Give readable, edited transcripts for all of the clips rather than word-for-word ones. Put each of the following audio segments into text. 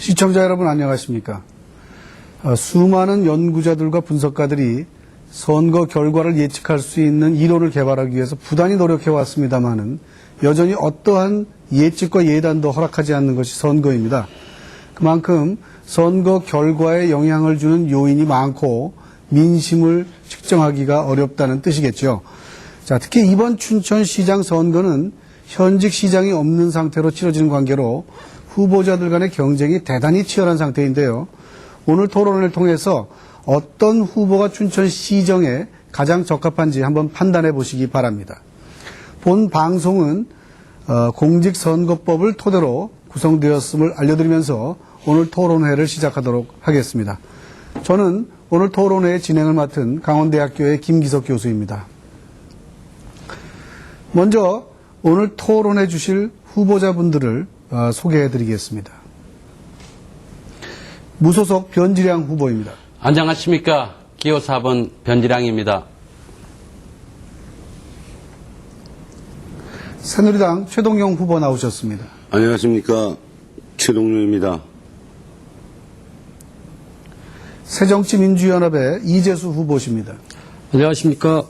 시청자 여러분 안녕하십니까? 수많은 연구자들과 분석가들이 선거 결과를 예측할 수 있는 이론을 개발하기 위해서 부단히 노력해 왔습니다마는 여전히 어떠한 예측과 예단도 허락하지 않는 것이 선거입니다. 그만큼 선거 결과에 영향을 주는 요인이 많고 민심을 측정하기가 어렵다는 뜻이겠죠. 자, 특히 이번 춘천시장 선거는 현직 시장이 없는 상태로 치러지는 관계로 후보자들 간의 경쟁이 대단히 치열한 상태인데요. 오늘 토론을 통해서 어떤 후보가 춘천시정에 가장 적합한지 한번 판단해 보시기 바랍니다. 본 방송은 공직선거법을 토대로 구성되었음을 알려드리면서 오늘 토론회를 시작하도록 하겠습니다. 저는 오늘 토론회 진행을 맡은 강원대학교의 김기석 교수입니다. 먼저 오늘 토론해 주실 후보자분들을 소개해 드리겠습니다. 무소속 변지량 후보입니다. 안녕하십니까. 기호 4번 변지량입니다. 새누리당 최동용 후보 나오셨습니다. 안녕하십니까. 최동용입니다. 새정치민주연합의 이재수 후보십니다. 안녕하십니까.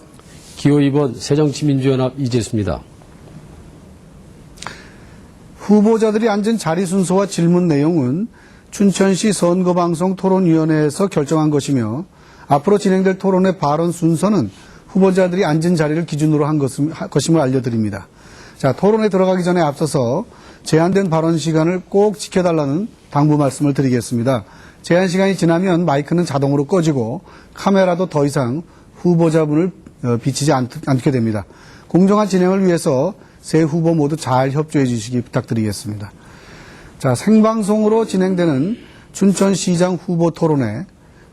기호 2번 새정치민주연합 이재수입니다. 후보자들이 앉은 자리 순서와 질문 내용은 춘천시 선거방송 토론위원회에서 결정한 것이며 앞으로 진행될 토론의 발언 순서는 후보자들이 앉은 자리를 기준으로 한 것임을 알려드립니다. 자, 토론에 들어가기 전에 앞서서 제한된 발언 시간을 꼭 지켜달라는 당부 말씀을 드리겠습니다. 제한 시간이 지나면 마이크는 자동으로 꺼지고 카메라도 더 이상 후보자분을 비치지 않게 됩니다. 공정한 진행을 위해서 세 후보 모두 잘 협조해 주시기 부탁드리겠습니다. 자, 생방송으로 진행되는 춘천시장 후보 토론회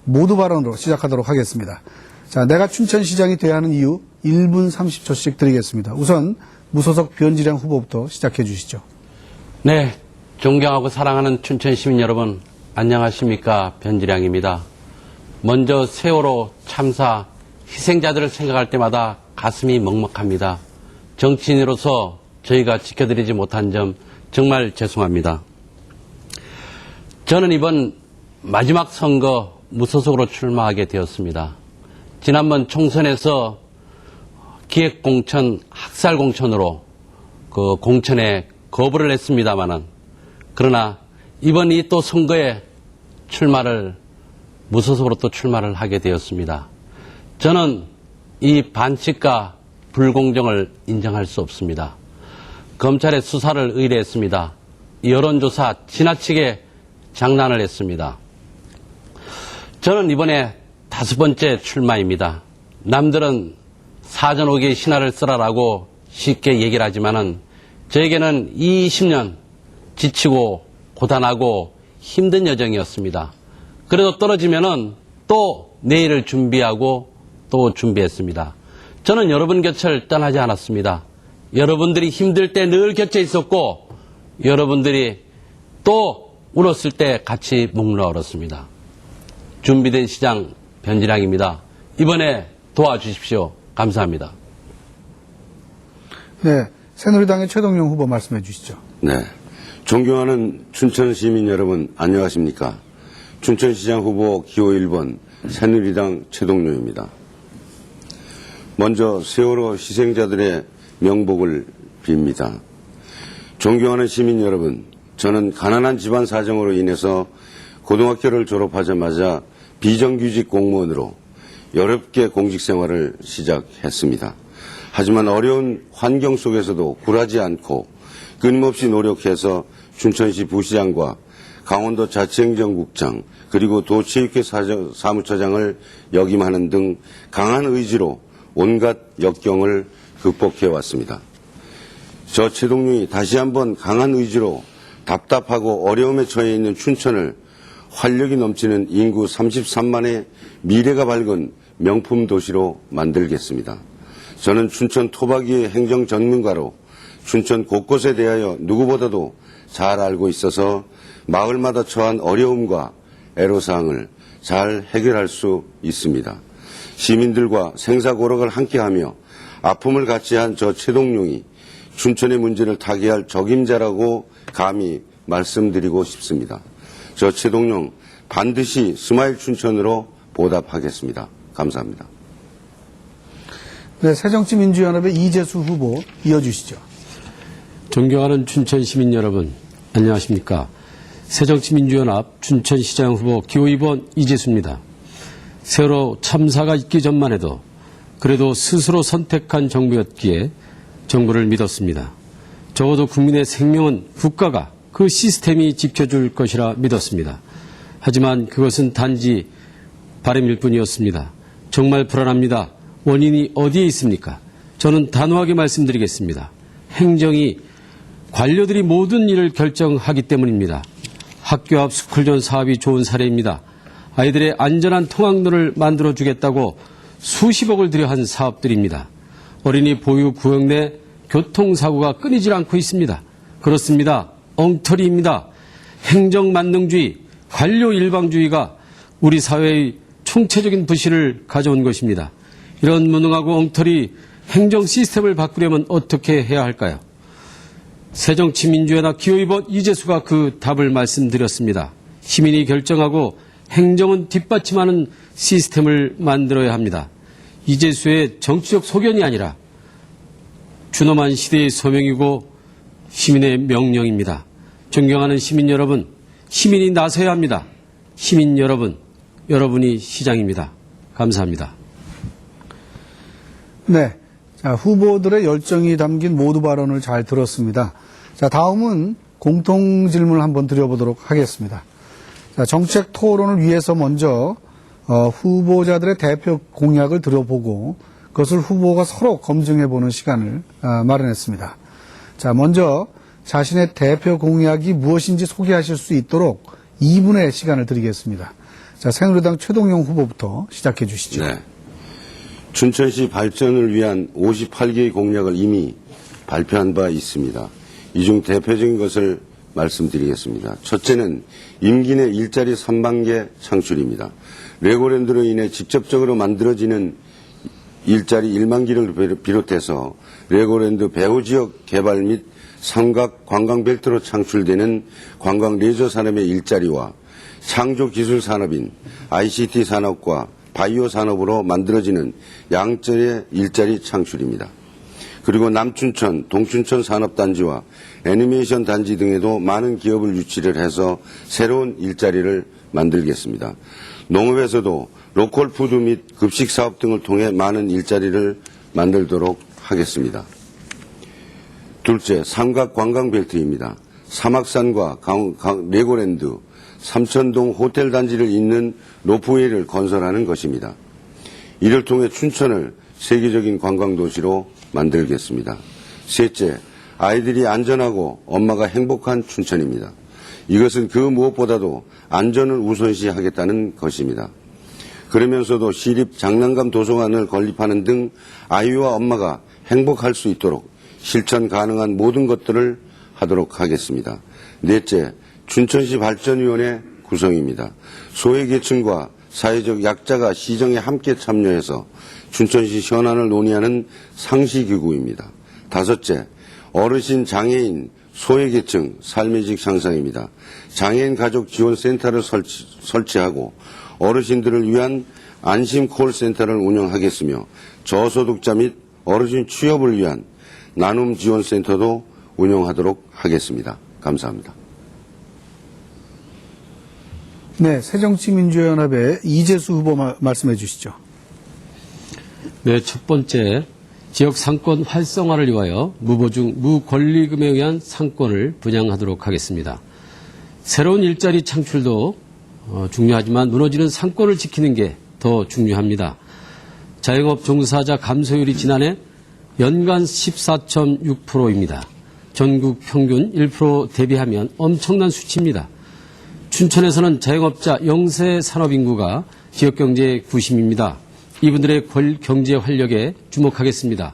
모두 발언으로 시작하도록 하겠습니다. 자, 내가 춘천시장이 돼야 하는 이유 1분 30초씩 드리겠습니다. 우선 무소속 변지량 후보부터 시작해 주시죠. 네, 존경하고 사랑하는 춘천 시민 여러분, 안녕하십니까. 변지량입니다. 먼저 세월호 참사 희생자들을 생각할 때마다 가슴이 먹먹합니다. 정치인으로서 저희가 지켜드리지 못한 점 정말 죄송합니다. 저는 이번 마지막 선거 무소속으로 출마하게 되었습니다. 지난번 총선에서 기획공천, 학살공천으로 그 공천에 거부를 했습니다마는 그러나 이번 이 또 선거에 무소속으로 또 출마를 하게 되었습니다. 저는 이 반칙과 불공정을 인정할 수 없습니다. 검찰의 수사를 의뢰했습니다. 여론조사 지나치게 장난을 했습니다. 저는 이번에 5번째 출마입니다. 남들은 사전 5개의 신화를 쓰라라고 쉽게 얘기를 하지만은 저에게는 20년 지치고 고단하고 힘든 여정이었습니다. 그래도 떨어지면은 또 내일을 준비하고 또 준비했습니다. 저는 여러분 곁을 떠나지 않았습니다. 여러분들이 힘들 때 늘 곁에 있었고 여러분들이 또 울었을 때 같이 목 놓았습니다. 준비된 시장 변지량입니다. 이번에 도와주십시오. 감사합니다. 네, 새누리당의 최동용 후보 말씀해 주시죠. 네. 존경하는 춘천 시민 여러분, 안녕하십니까. 춘천시장 후보 기호 1번 새누리당 최동용입니다. 먼저 세월호 희생자들의 명복을 빕니다. 존경하는 시민 여러분, 저는 가난한 집안 사정으로 인해서 고등학교를 졸업하자마자 비정규직 공무원으로 어렵게 공직 생활을 시작했습니다. 하지만 어려운 환경 속에서도 굴하지 않고 끊임없이 노력해서 춘천시 부시장과 강원도 자치행정국장 그리고 도체육회 사무처장을 역임하는 등 강한 의지로 온갖 역경을 극복해 왔습니다. 저 최동용이 다시 한번 강한 의지로 답답하고 어려움에 처해 있는 춘천을 활력이 넘치는 인구 33만의 미래가 밝은 명품 도시로 만들겠습니다. 저는 춘천 토박이의 행정 전문가로 춘천 곳곳에 대하여 누구보다도 잘 알고 있어서 마을마다 처한 어려움과 애로사항을 잘 해결할 수 있습니다. 시민들과 생사고락을 함께하며 아픔을 같이 한 저 최동용이 춘천의 문제를 타개할 적임자라고 감히 말씀드리고 싶습니다. 저 최동룡 반드시 스마일 춘천으로 보답하겠습니다. 감사합니다. 네, 새정치민주연합의 이재수 후보 이어주시죠. 존경하는 춘천 시민 여러분, 안녕하십니까. 새정치민주연합 춘천시장 후보 기호 2번 이재수입니다. 세월호 참사가 있기 전만 해도 그래도 스스로 선택한 정부였기에 정부를 믿었습니다. 적어도 국민의 생명은 국가가 그 시스템이 지켜줄 것이라 믿었습니다. 하지만 그것은 단지 바람일 뿐이었습니다. 정말 불안합니다. 원인이 어디에 있습니까? 저는 단호하게 말씀드리겠습니다. 행정이 관료들이 모든 일을 결정하기 때문입니다. 학교 앞 스쿨존 사업이 좋은 사례입니다. 아이들의 안전한 통학로를 만들어주겠다고 수십억을 들여 한 사업들입니다. 어린이 보육 구역 내 교통사고가 끊이질 않고 있습니다. 그렇습니다. 엉터리입니다. 행정만능주의, 관료 일방주의가 우리 사회의 총체적인 부실을 가져온 것입니다. 이런 무능하고 엉터리 행정 시스템을 바꾸려면 어떻게 해야 할까요? 새정치민주연합 기호 2번 이재수가 그 답을 말씀드렸습니다. 시민이 결정하고 행정은 뒷받침하는 시스템을 만들어야 합니다. 이재수의 정치적 소견이 아니라 준엄한 시대의 소명이고 시민의 명령입니다. 존경하는 시민 여러분, 시민이 나서야 합니다. 시민 여러분, 여러분이 시장입니다. 감사합니다. 네, 자, 후보들의 열정이 담긴 모두 발언을 잘 들었습니다. 자, 다음은 공통 질문을 한번 드려보도록 하겠습니다. 자, 정책 토론을 위해서 먼저 후보자들의 대표 공약을 들어보고 그것을 후보가 서로 검증해보는 시간을 마련했습니다. 자, 먼저 자신의 대표 공약이 무엇인지 소개하실 수 있도록 2분의 시간을 드리겠습니다. 자, 새누리당 최동용 후보부터 시작해 주시죠. 네. 춘천시 발전을 위한 58개의 공약을 이미 발표한 바 있습니다. 이 중 대표적인 것을 말씀드리겠습니다. 첫째는 임기 내 일자리 3만개 창출입니다. 레고랜드로 인해 직접적으로 만들어지는 일자리 1만 개를 비롯해서 레고랜드 배후지역 개발 및 삼각 관광벨트로 창출되는 관광 레저 산업의 일자리와 창조기술 산업인 ICT 산업과 바이오 산업으로 만들어지는 양질의 일자리 창출입니다. 그리고 남춘천, 동춘천 산업단지와 애니메이션 단지 등에도 많은 기업을 유치를 해서 새로운 일자리를 만들겠습니다. 농업에서도 로컬 푸드 및 급식 사업 등을 통해 많은 일자리를 만들도록 하겠습니다. 둘째, 삼각 관광벨트입니다. 사막산과 레고랜드, 삼천동 호텔 단지를 잇는 로프웨이를 건설하는 것입니다. 이를 통해 춘천을 세계적인 관광도시로 만들겠습니다. 셋째, 아이들이 안전하고 엄마가 행복한 춘천입니다. 이것은 그 무엇보다도 안전을 우선시하겠다는 것입니다. 그러면서도 시립 장난감 도서관을 건립하는 등 아이와 엄마가 행복할 수 있도록 실천 가능한 모든 것들을 하도록 하겠습니다. 넷째, 춘천시 발전위원회 구성입니다. 소외계층과 사회적 약자가 시정에 함께 참여해서 춘천시 현안을 논의하는 상시기구입니다. 다섯째, 어르신, 장애인, 소외계층 삶의 질 향상입니다. 장애인 가족 지원센터를 설치하고 어르신들을 위한 안심 콜센터를 운영하겠으며 저소득자 및 어르신 취업을 위한 나눔 지원센터도 운영하도록 하겠습니다. 감사합니다. 네, 새정치민주연합의 이재수 후보 말씀해 주시죠. 네, 첫 번째, 지역 상권 활성화를 위하여 무보증, 무권리금에 의한 상권을 분양하도록 하겠습니다. 새로운 일자리 창출도 중요하지만 무너지는 상권을 지키는 게 더 중요합니다. 자영업 종사자 감소율이 지난해 연간 14.6%입니다. 전국 평균 1% 대비하면 엄청난 수치입니다. 춘천에서는 자영업자 영세 산업 인구가 지역 경제의 구심입니다. 이분들의 경제 활력에 주목하겠습니다.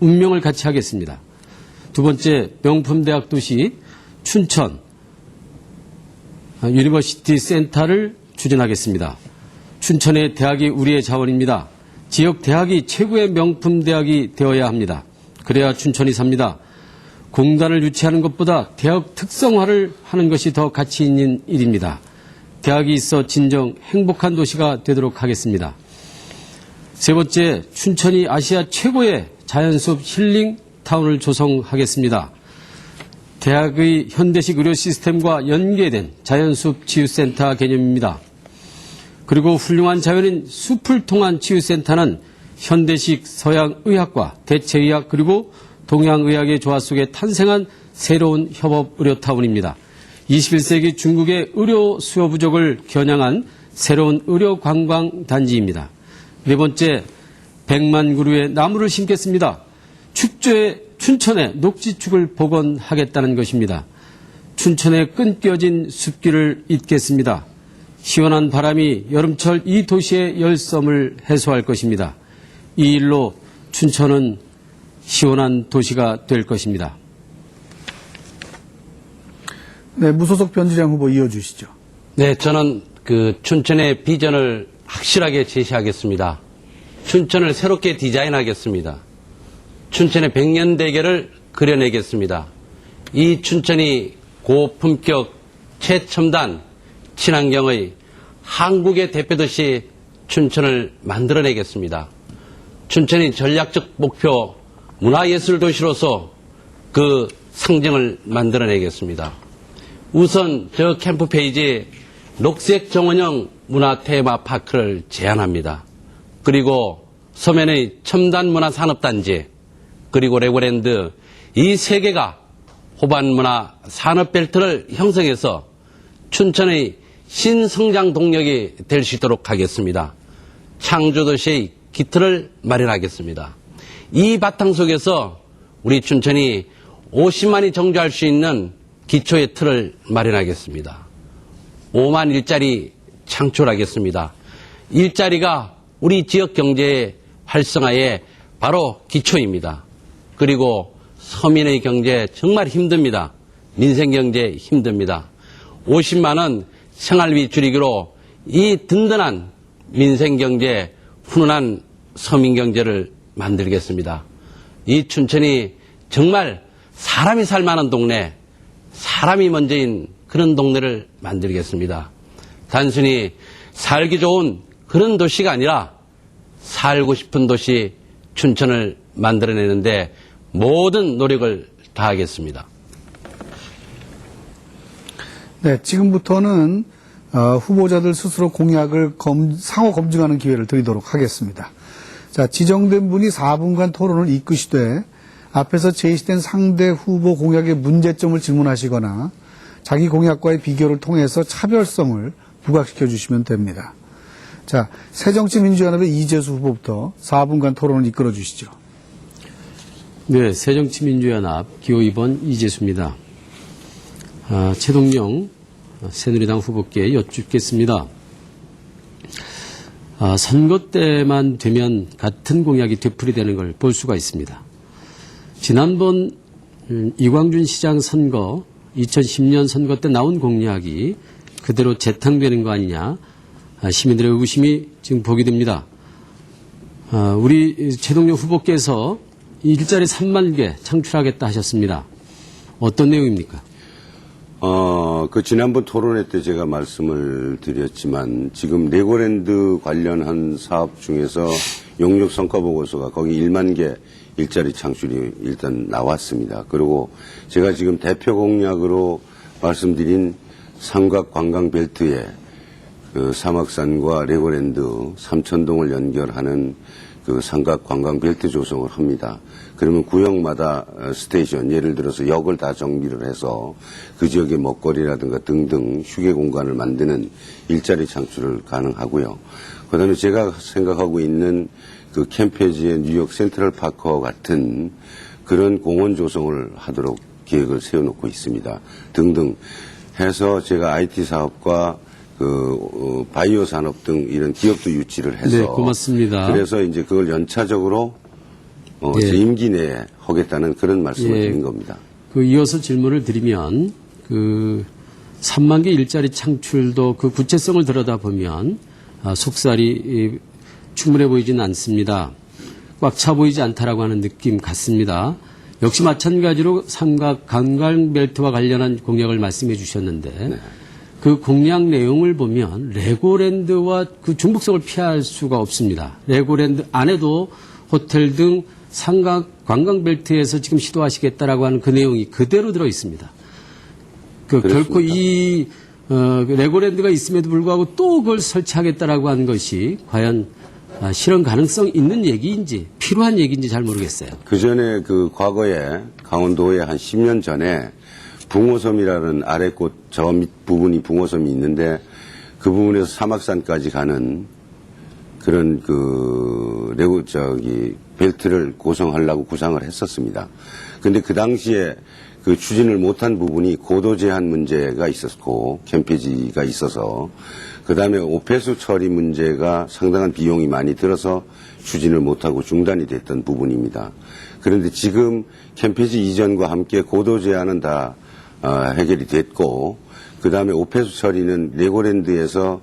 운명을 같이 하겠습니다. 두 번째, 명품대학 도시 춘천 유니버시티 센터를 추진하겠습니다. 춘천의 대학이 우리의 자원입니다. 지역 대학이 최고의 명품 대학이 되어야 합니다. 그래야 춘천이 삽니다. 공단을 유치하는 것보다 대학 특성화를 하는 것이 더 가치 있는 일입니다. 대학이 있어 진정 행복한 도시가 되도록 하겠습니다. 세 번째, 춘천이 아시아 최고의 자연숲 힐링 타운을 조성하겠습니다. 대학의 현대식 의료 시스템과 연계된 자연숲 치유센터 개념입니다. 그리고 훌륭한 자연인 숲을 통한 치유센터는 현대식 서양의학과 대체의학 그리고 동양의학의 조화 속에 탄생한 새로운 협업 의료타운입니다. 21세기 중국의 의료 수요 부족을 겨냥한 새로운 의료 관광 단지입니다. 네 번째, 100만 그루의 나무를 심겠습니다. 춘천의 녹지축을 복원하겠다는 것입니다. 춘천에 끊겨진 숲길을 잇겠습니다. 시원한 바람이 여름철 이 도시의 열섬을 해소할 것입니다. 이 일로 춘천은 시원한 도시가 될 것입니다. 네, 무소속 변지장 후보 이어주시죠. 네, 저는 춘천의 비전을 확실하게 제시하겠습니다. 춘천을 새롭게 디자인하겠습니다. 춘천의 백년 대계를 그려내겠습니다. 이 춘천이 고품격 최첨단 친환경의 한국의 대표도시 춘천을 만들어내겠습니다. 춘천이 전략적 목표 문화예술도시로서 그 상징을 만들어내겠습니다. 우선 저 캠프 페이지 녹색 정원형 문화 테마파크를 제안합니다. 그리고 서면의 첨단 문화 산업단지 그리고 레고랜드 이 세 개가 호반문화 산업벨트를 형성해서 춘천의 신성장 동력이 될 수 있도록 하겠습니다. 창조도시의 기틀을 마련하겠습니다. 이 바탕 속에서 우리 춘천이 50만이 정주할 수 있는 기초의 틀을 마련하겠습니다. 5만 일자리 창출하겠습니다. 일자리가 우리 지역 경제의 활성화의 바로 기초입니다. 그리고 서민의 경제 정말 힘듭니다. 민생 경제 힘듭니다. 50만 원 생활비 줄이기로 이 든든한 민생 경제, 훈훈한 서민 경제를 만들겠습니다. 이 춘천이 정말 사람이 살 만한 동네, 사람이 먼저인 그런 동네를 만들겠습니다. 단순히 살기 좋은 그런 도시가 아니라 살고 싶은 도시 춘천을 만들어내는데 모든 노력을 다하겠습니다. 네, 지금부터는 후보자들 스스로 공약을 상호 검증하는 기회를 드리도록 하겠습니다. 자, 지정된 분이 4분간 토론을 이끄시되 앞에서 제시된 상대 후보 공약의 문제점을 질문하시거나 자기 공약과의 비교를 통해서 차별성을 부각시켜 주시면 됩니다. 자, 새정치민주연합의 이재수 후보부터 4분간 토론을 이끌어 주시죠. 네, 새정치민주연합 기호 2번 이재수입니다. 최동영 새누리당 후보께 여쭙겠습니다. 선거 때만 되면 같은 공약이 되풀이되는 걸 볼 수가 있습니다. 지난번 이광준 시장 선거 2010년 선거 때 나온 공약이 그대로 재탕되는 거 아니냐 시민들의 의구심이 지금 보게 됩니다. 우리 최동영 후보께서 일자리 3만 개 창출하겠다 하셨습니다. 어떤 내용입니까? 지난번 토론회 때 제가 말씀을 드렸지만 지금 레고랜드 관련한 사업 중에서 용역 성과 보고서가 거기 1만 개 일자리 창출이 일단 나왔습니다. 그리고 제가 지금 대표 공약으로 말씀드린 삼각 관광 벨트에 사막산과 레고랜드 삼천동을 연결하는 그 삼각 관광 벨트 조성을 합니다. 그러면 구역마다 스테이션, 예를 들어서 역을 다 정비를 해서 그 지역의 먹거리라든가 등등 휴게 공간을 만드는 일자리 창출을 가능하고요. 그다음에 제가 생각하고 있는 그 캠페지의 뉴욕 센트럴 파크와 같은 그런 공원 조성을 하도록 계획을 세워놓고 있습니다. 등등 해서 제가 IT 사업과 바이오 산업 등 이런 기업도 유치를 해서. 네, 고맙습니다. 그래서 이제 그걸 연차적으로 네. 제 임기 내에 하겠다는 그런 말씀을 드린 겁니다. 이어서 질문을 드리면 3만 개 일자리 창출도 그 구체성을 들여다보면 속살이 충분해 보이지는 않습니다. 꽉 차 보이지 않다라고 하는 느낌 같습니다. 역시 마찬가지로 삼각 관광 벨트와 관련한 공약을 말씀해 주셨는데 그 공약 내용을 보면 레고랜드와 그 중복성을 피할 수가 없습니다. 레고랜드 안에도 호텔 등 삼각 관광벨트에서 지금 시도하시겠다라고 하는 그 내용이 그대로 들어 있습니다. 결코 이 레고랜드가 있음에도 불구하고 또 그걸 설치하겠다라고 하는 것이 과연 실현 가능성 있는 얘기인지 필요한 얘기인지 잘 모르겠어요. 그 전에 그 과거에 강원도에 한 10년 전에 붕어섬이라는 아래 꽃 저 밑부분이 붕어섬이 있는데 그 부분에서 사막산까지 가는 그런 그 벨트를 구성하려고 구상을 했었습니다. 근데 그 당시에 그 추진을 못한 부분이 고도 제한 문제가 있었고 캠페지가 있어서 그다음에 오폐수 처리 문제가 상당한 비용이 많이 들어서 추진을 못하고 중단이 됐던 부분입니다. 그런데 지금 캠페지 이전과 함께 고도 제한은 다 해결이 됐고 그다음에 오폐수 처리는 레고랜드에서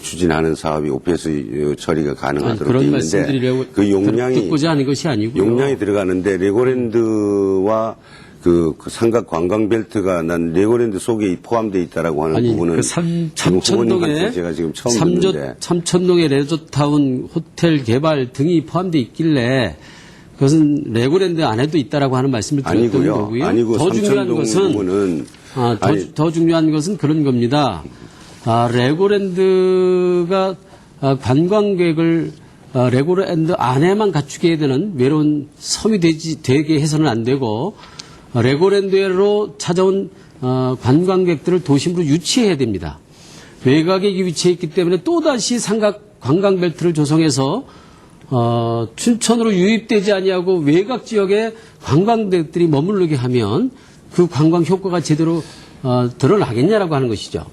추진하는 사업이 오폐수 처리가 가능하도록 그런 되어 말씀드리려고 있는데 그 용량이 듣고자 하는 것이 아니고요. 용량이 들어가는데 레고랜드와 그 삼각 관광벨트가 난 레고랜드 속에 포함되어 있다라고 하는 부분은 그 지금 삼천동에 후보님한테 제가 지금 처음 듣는데 삼천동에 레조타운 호텔 개발 등이 포함되어 있길래 그것은 레고랜드 안에도 있다라고 하는 말씀을 드렸던 아니고요. 거고요. 아니고 더 중요한 삼천동 것은 부분은 더 중요한 것은 그런 겁니다. 레고랜드가 관광객을 레고랜드 안에만 갖추게 해야 되는 외로운 섬이 되게 해서는 안 되고 레고랜드로 찾아온 관광객들을 도심으로 유치해야 됩니다. 외곽에 위치해 있기 때문에 또다시 삼각 관광벨트를 조성해서 춘천으로 유입되지 아니하고 외곽 지역에 관광객들이 머무르게 하면 그 관광 효과가 제대로 드러나겠냐라고 하는 것이죠.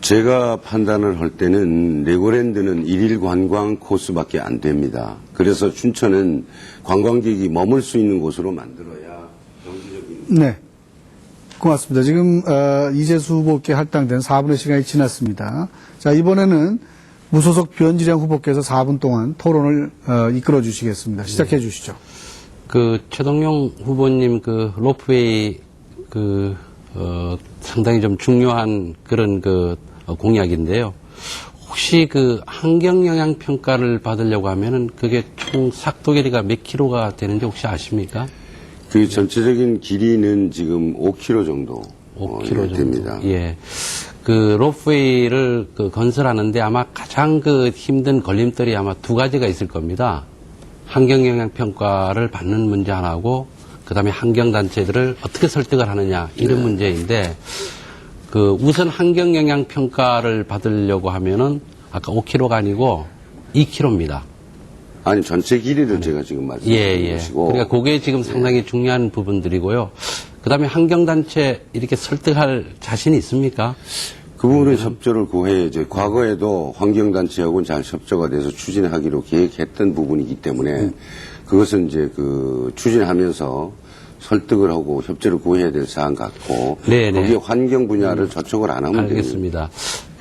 제가 판단을 할 때는 레고랜드는 일일 관광 코스밖에 안 됩니다. 그래서 춘천은 관광객이 머물 수 있는 곳으로 만들어야 경제적인. 네. 고맙습니다. 지금 이재수 후보께 할당된 4분의 시간이 지났습니다. 자, 이번에는 무소속 변지량 후보께서 4분 동안 토론을 이끌어 주시겠습니다. 시작해 주시죠. 그 최동용 후보님 그 로프웨이 상당히 좀 중요한 그런 공약인데요. 혹시 그 환경 영향 평가를 받으려고 하면은 그게 총 삭도 길이가 몇 킬로가 되는지 혹시 아십니까? 그 전체적인 길이는 지금 5km 정도 5km 정도 됩니다. 예. 그 로프웨이를 건설하는데 아마 가장 힘든 걸림돌이 아마 두 가지가 있을 겁니다. 환경 영향 평가를 받는 문제 하나고 그다음에 환경 단체들을 어떻게 설득을 하느냐 이런 문제인데 우선 환경 영향 평가를 받으려고 하면은 아까 5km가 아니고 2km입니다. 아니 전체 길이를 제가 지금 말씀드린 것이고. 그러니까 그게 지금 상당히 중요한 부분들이고요. 그다음에 환경 단체 이렇게 설득할 자신이 있습니까? 그 부분은 협조를 구해야죠. 과거에도 환경단체하고는 잘 협조가 돼서 추진하기로 계획했던 부분이기 때문에 그것은 이제 추진하면서 설득을 하고 협조를 구해야 될 사안 같고 거기에 환경 분야를 저촉을 안 하면 알겠습니다.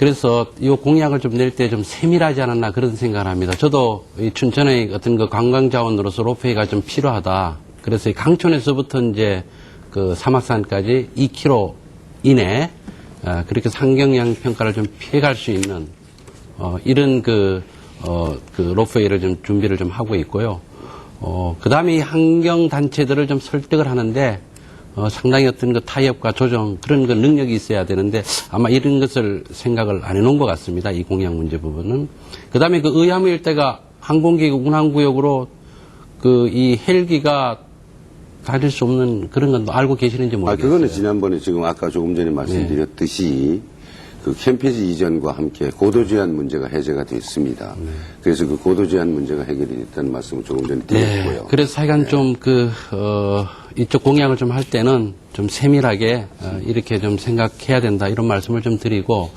그래서 이 공약을 좀 낼 때 좀 세밀하지 않았나 그런 생각을 합니다. 저도 이 춘천의 어떤 관광 자원으로서 로프웨이가 좀 필요하다. 그래서 이 강촌에서부터 이제 사막산까지 2km 이내 그렇게 환경영향 평가를 좀 피해갈 수 있는 이런 로프웨이를 좀 준비를 좀 하고 있고요. 그다음에 이 환경 단체들을 좀 설득을 하는데 상당히 어떤 타협과 조정 그런 능력이 있어야 되는데 아마 이런 것을 생각을 안 해놓은 것 같습니다. 이 공약 문제 부분은. 그다음에 의암의 일대가 항공기구 운항구역으로 이 헬기가 다닐 수 없는 그런 건 알고 계시는지 모르겠어요. 그거는 지난번에 지금 아까 조금 전에 말씀드렸듯이 캠페지 이전과 함께 고도 제한 문제가 해제가 됐습니다. 그래서 고도 제한 문제가 해결이 됐다는 말씀을 조금 전에 드렸고요. 그래서 하여간 좀 이쪽 공약을 좀 할 때는 좀 세밀하게 이렇게 좀 생각해야 된다 이런 말씀을 좀 드리고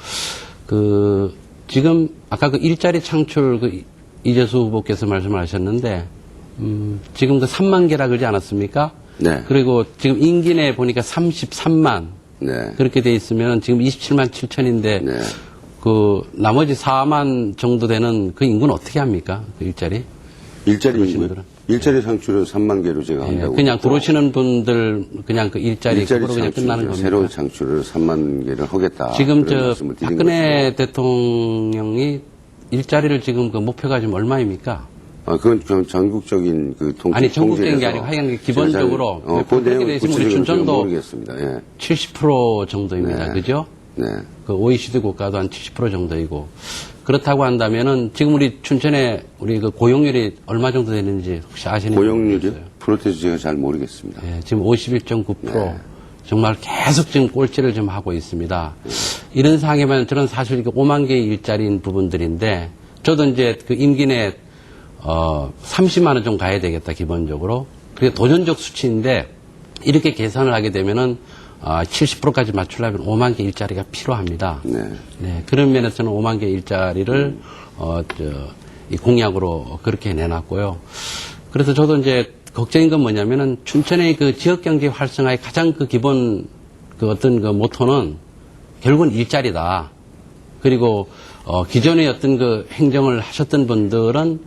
지금 아까 일자리 창출 이재수 후보께서 말씀을 하셨는데 지금 3만 개라 그러지 않았습니까? 네. 그리고 지금 인기 내 보니까 33만 네. 그렇게 돼 있으면 지금 27만 7천인데 네. 나머지 4만 정도 되는 그 인구는 어떻게 합니까? 일자리? 일자리 인구요? 일자리 창출은 3만 개로 제가 예, 한다고. 그냥 했고, 들어오시는 분들 그냥 그 일자리 그거로 그냥 끝나는 겁니다. 새로운 창출을 3만 개를 하겠다. 지금 그런 저 말씀을 드린 박근혜 것이고. 대통령이 일자리를 지금 그 목표가 지금 얼마입니까? 그건 좀 전국적인 그 통계. 아니, 전국적인 게 아니고 하여간 기본적으로 그 그렇게 내용은 되시면 우리 구체적으로 춘천도 모르겠습니다. 예. 70% 정도입니다. 네. 그죠? 네. 그 OECD 국가도 한 70% 정도이고 그렇다고 한다면은 지금 우리 춘천에 우리 그 고용률이 얼마 정도 되는지 혹시 아시는 분 고용률이요? 있어요? 프로테스 제가 잘 모르겠습니다. 예, 지금 51.9% 네. 정말 계속 지금 꼴찌를 좀 하고 있습니다. 이런 상황이면 저는 사실 5만 개의 일자리인 부분들인데 저도 이제 그 임기 내 30만 원 좀 가야 되겠다 기본적으로. 그게 도전적 수치인데 이렇게 계산을 하게 되면은 70%까지 맞추려면 5만 개 일자리가 필요합니다. 네. 네, 그런 면에서는 5만 개 일자리를 이 공약으로 그렇게 내놨고요. 그래서 저도 이제 걱정인 건 뭐냐면은 춘천의 그 지역 경제 활성화의 가장 그 기본 그 어떤 그 모토는 결국은 일자리다. 그리고 기존의 어떤 그 행정을 하셨던 분들은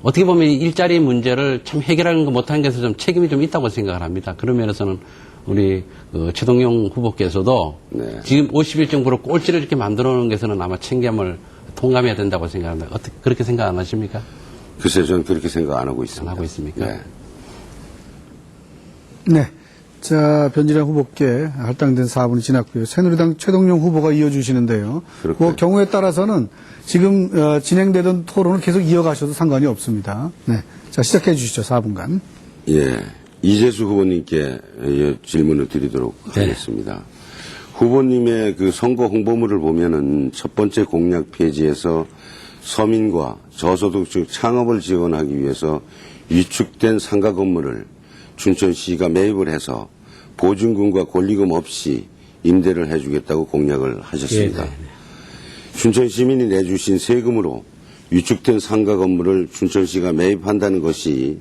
어떻게 보면 이 일자리 문제를 참 해결하는 거 못하는 것에서 좀 책임이 좀 있다고 생각을 합니다. 그런 면에서는 우리 최동용 후보께서도 네. 지금 51.9% 꼴찌를 이렇게 만들어 놓은 것에서는 아마 책임을 통감해야 된다고 생각합니다. 어떻게 그렇게 생각 안 하십니까? 글쎄요, 저는 그렇게 생각 안 하고 있습니다. 안 하고 있습니까? 네. 네. 자, 변진영 후보께 할당된 4분이 지났고요. 새누리당 최동용 후보가 이어주시는데요. 그렇군요. 그 경우에 따라서는 지금 진행되던 토론을 계속 이어가셔도 상관이 없습니다. 네. 자, 시작해 주시죠. 4분간. 예. 이재수 후보님께 질문을 드리도록 하겠습니다. 후보님의 그 선거 홍보물을 보면은 첫 번째 공약 페이지에서 서민과 저소득층 창업을 지원하기 위해서 위축된 상가 건물을 춘천시가 매입을 해서 보증금과 권리금 없이 임대를 해주겠다고 공약을 하셨습니다. 춘천 시민이 내주신 세금으로 위축된 상가 건물을 춘천시가 매입한다는 것이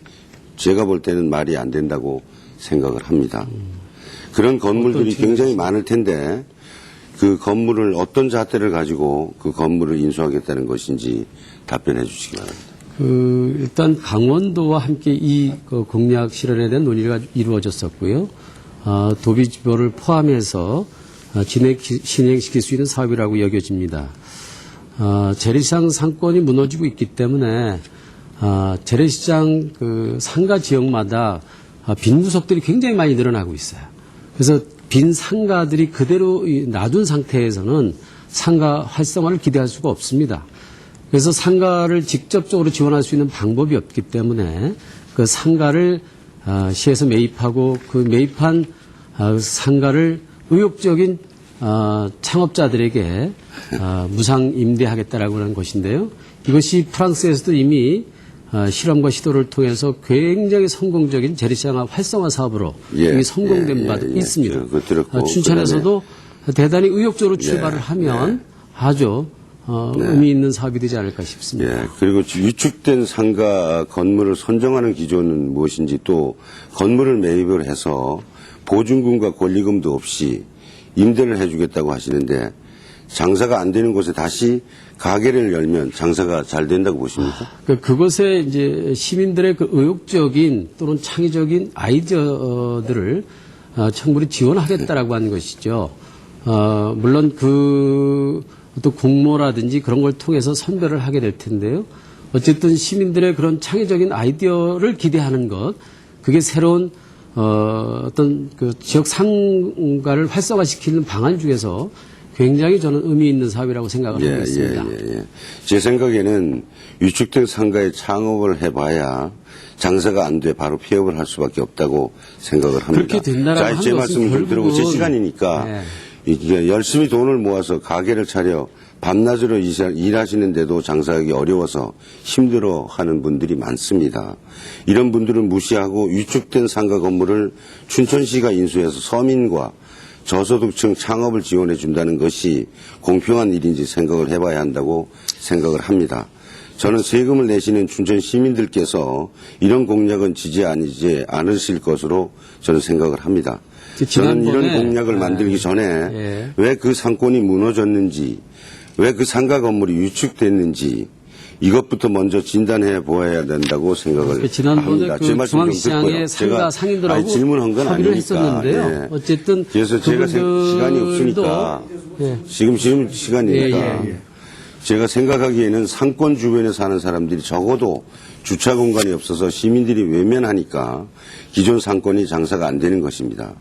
제가 볼 때는 말이 안 된다고 생각을 합니다. 그런 건물들이 굉장히 많을 텐데 그 건물을 어떤 잣대를 가지고 그 건물을 인수하겠다는 것인지 답변해 주시기 바랍니다. 일단 강원도와 함께 이 공약 실현에 대한 논의가 이루어졌었고요. 도비지표를 포함해서 진행시킬 수 있는 사업이라고 여겨집니다. 재래시장 상권이 무너지고 있기 때문에 재래시장 그 상가 지역마다 빈 구석들이 굉장히 많이 늘어나고 있어요. 그래서 빈 상가들이 그대로 놔둔 상태에서는 상가 활성화를 기대할 수가 없습니다. 그래서 상가를 직접적으로 지원할 수 있는 방법이 없기 때문에 그 상가를 시에서 매입하고 그 매입한 상가를 의욕적인 창업자들에게 무상 임대하겠다라고 하는 것인데요. 이것이 프랑스에서도 이미 실험과 시도를 통해서 굉장히 성공적인 재래시장 활성화 사업으로 이미 성공된 바도 있습니다. 춘천에서도 대단히 의욕적으로 출발을 하면 아주 의미 있는 사업이 되지 않을까 싶습니다. 예, 그리고 위축된 상가 건물을 선정하는 기준은 무엇인지 또 건물을 매입을 해서 보증금과 권리금도 없이 임대를 해주겠다고 하시는데 장사가 안 되는 곳에 다시 가게를 열면 장사가 잘 된다고 보십니까? 그것에 이제 시민들의 그 의욕적인 또는 창의적인 아이디어들을 청구리 지원하겠다라고 하는 것이죠. 물론 또 공모라든지 그런 걸 통해서 선별을 하게 될 텐데요. 어쨌든 시민들의 그런 창의적인 아이디어를 기대하는 것, 그게 새로운 어떤 그 지역 상가를 활성화시키는 방안 중에서 굉장히 저는 의미 있는 사업이라고 생각을 하고 있습니다. 제 생각에는 위축된 상가에 창업을 해봐야 장사가 안 돼 바로 폐업을 할 수밖에 없다고 생각을 합니다. 그렇게 된다라고 자, 제 말씀을 좀 들어보고 제 시간이니까 이게 열심히 돈을 모아서 가게를 차려 밤낮으로 일하시는데도 장사하기 어려워서 힘들어하는 분들이 많습니다. 이런 분들은 무시하고 위축된 상가 건물을 춘천시가 인수해서 서민과 저소득층 창업을 지원해 준다는 것이 공평한 일인지 생각을 해봐야 한다고 생각을 합니다. 저는 세금을 내시는 춘천 시민들께서 이런 공약은 지지하지 않으실 것으로 저는 생각을 합니다. 저는 이런 공약을 만들기 전에 왜 그 상권이 무너졌는지, 왜 그 상가 건물이 위축됐는지 이것부터 먼저 진단해 보아야 된다고 생각을 지난번에 합니다. 제 그 말씀 좀 중앙시장의 듣고요. 상가 제가 상인들하고 질문한 건 합의를 아니니까. 했었는데요. 예. 어쨌든 그래서 제가 시간이 없으니까 예. 지금 시간이니까 예. 제가 생각하기에는 상권 주변에 사는 사람들이 적어도 주차 공간이 없어서 시민들이 외면하니까 기존 상권이 장사가 안 되는 것입니다.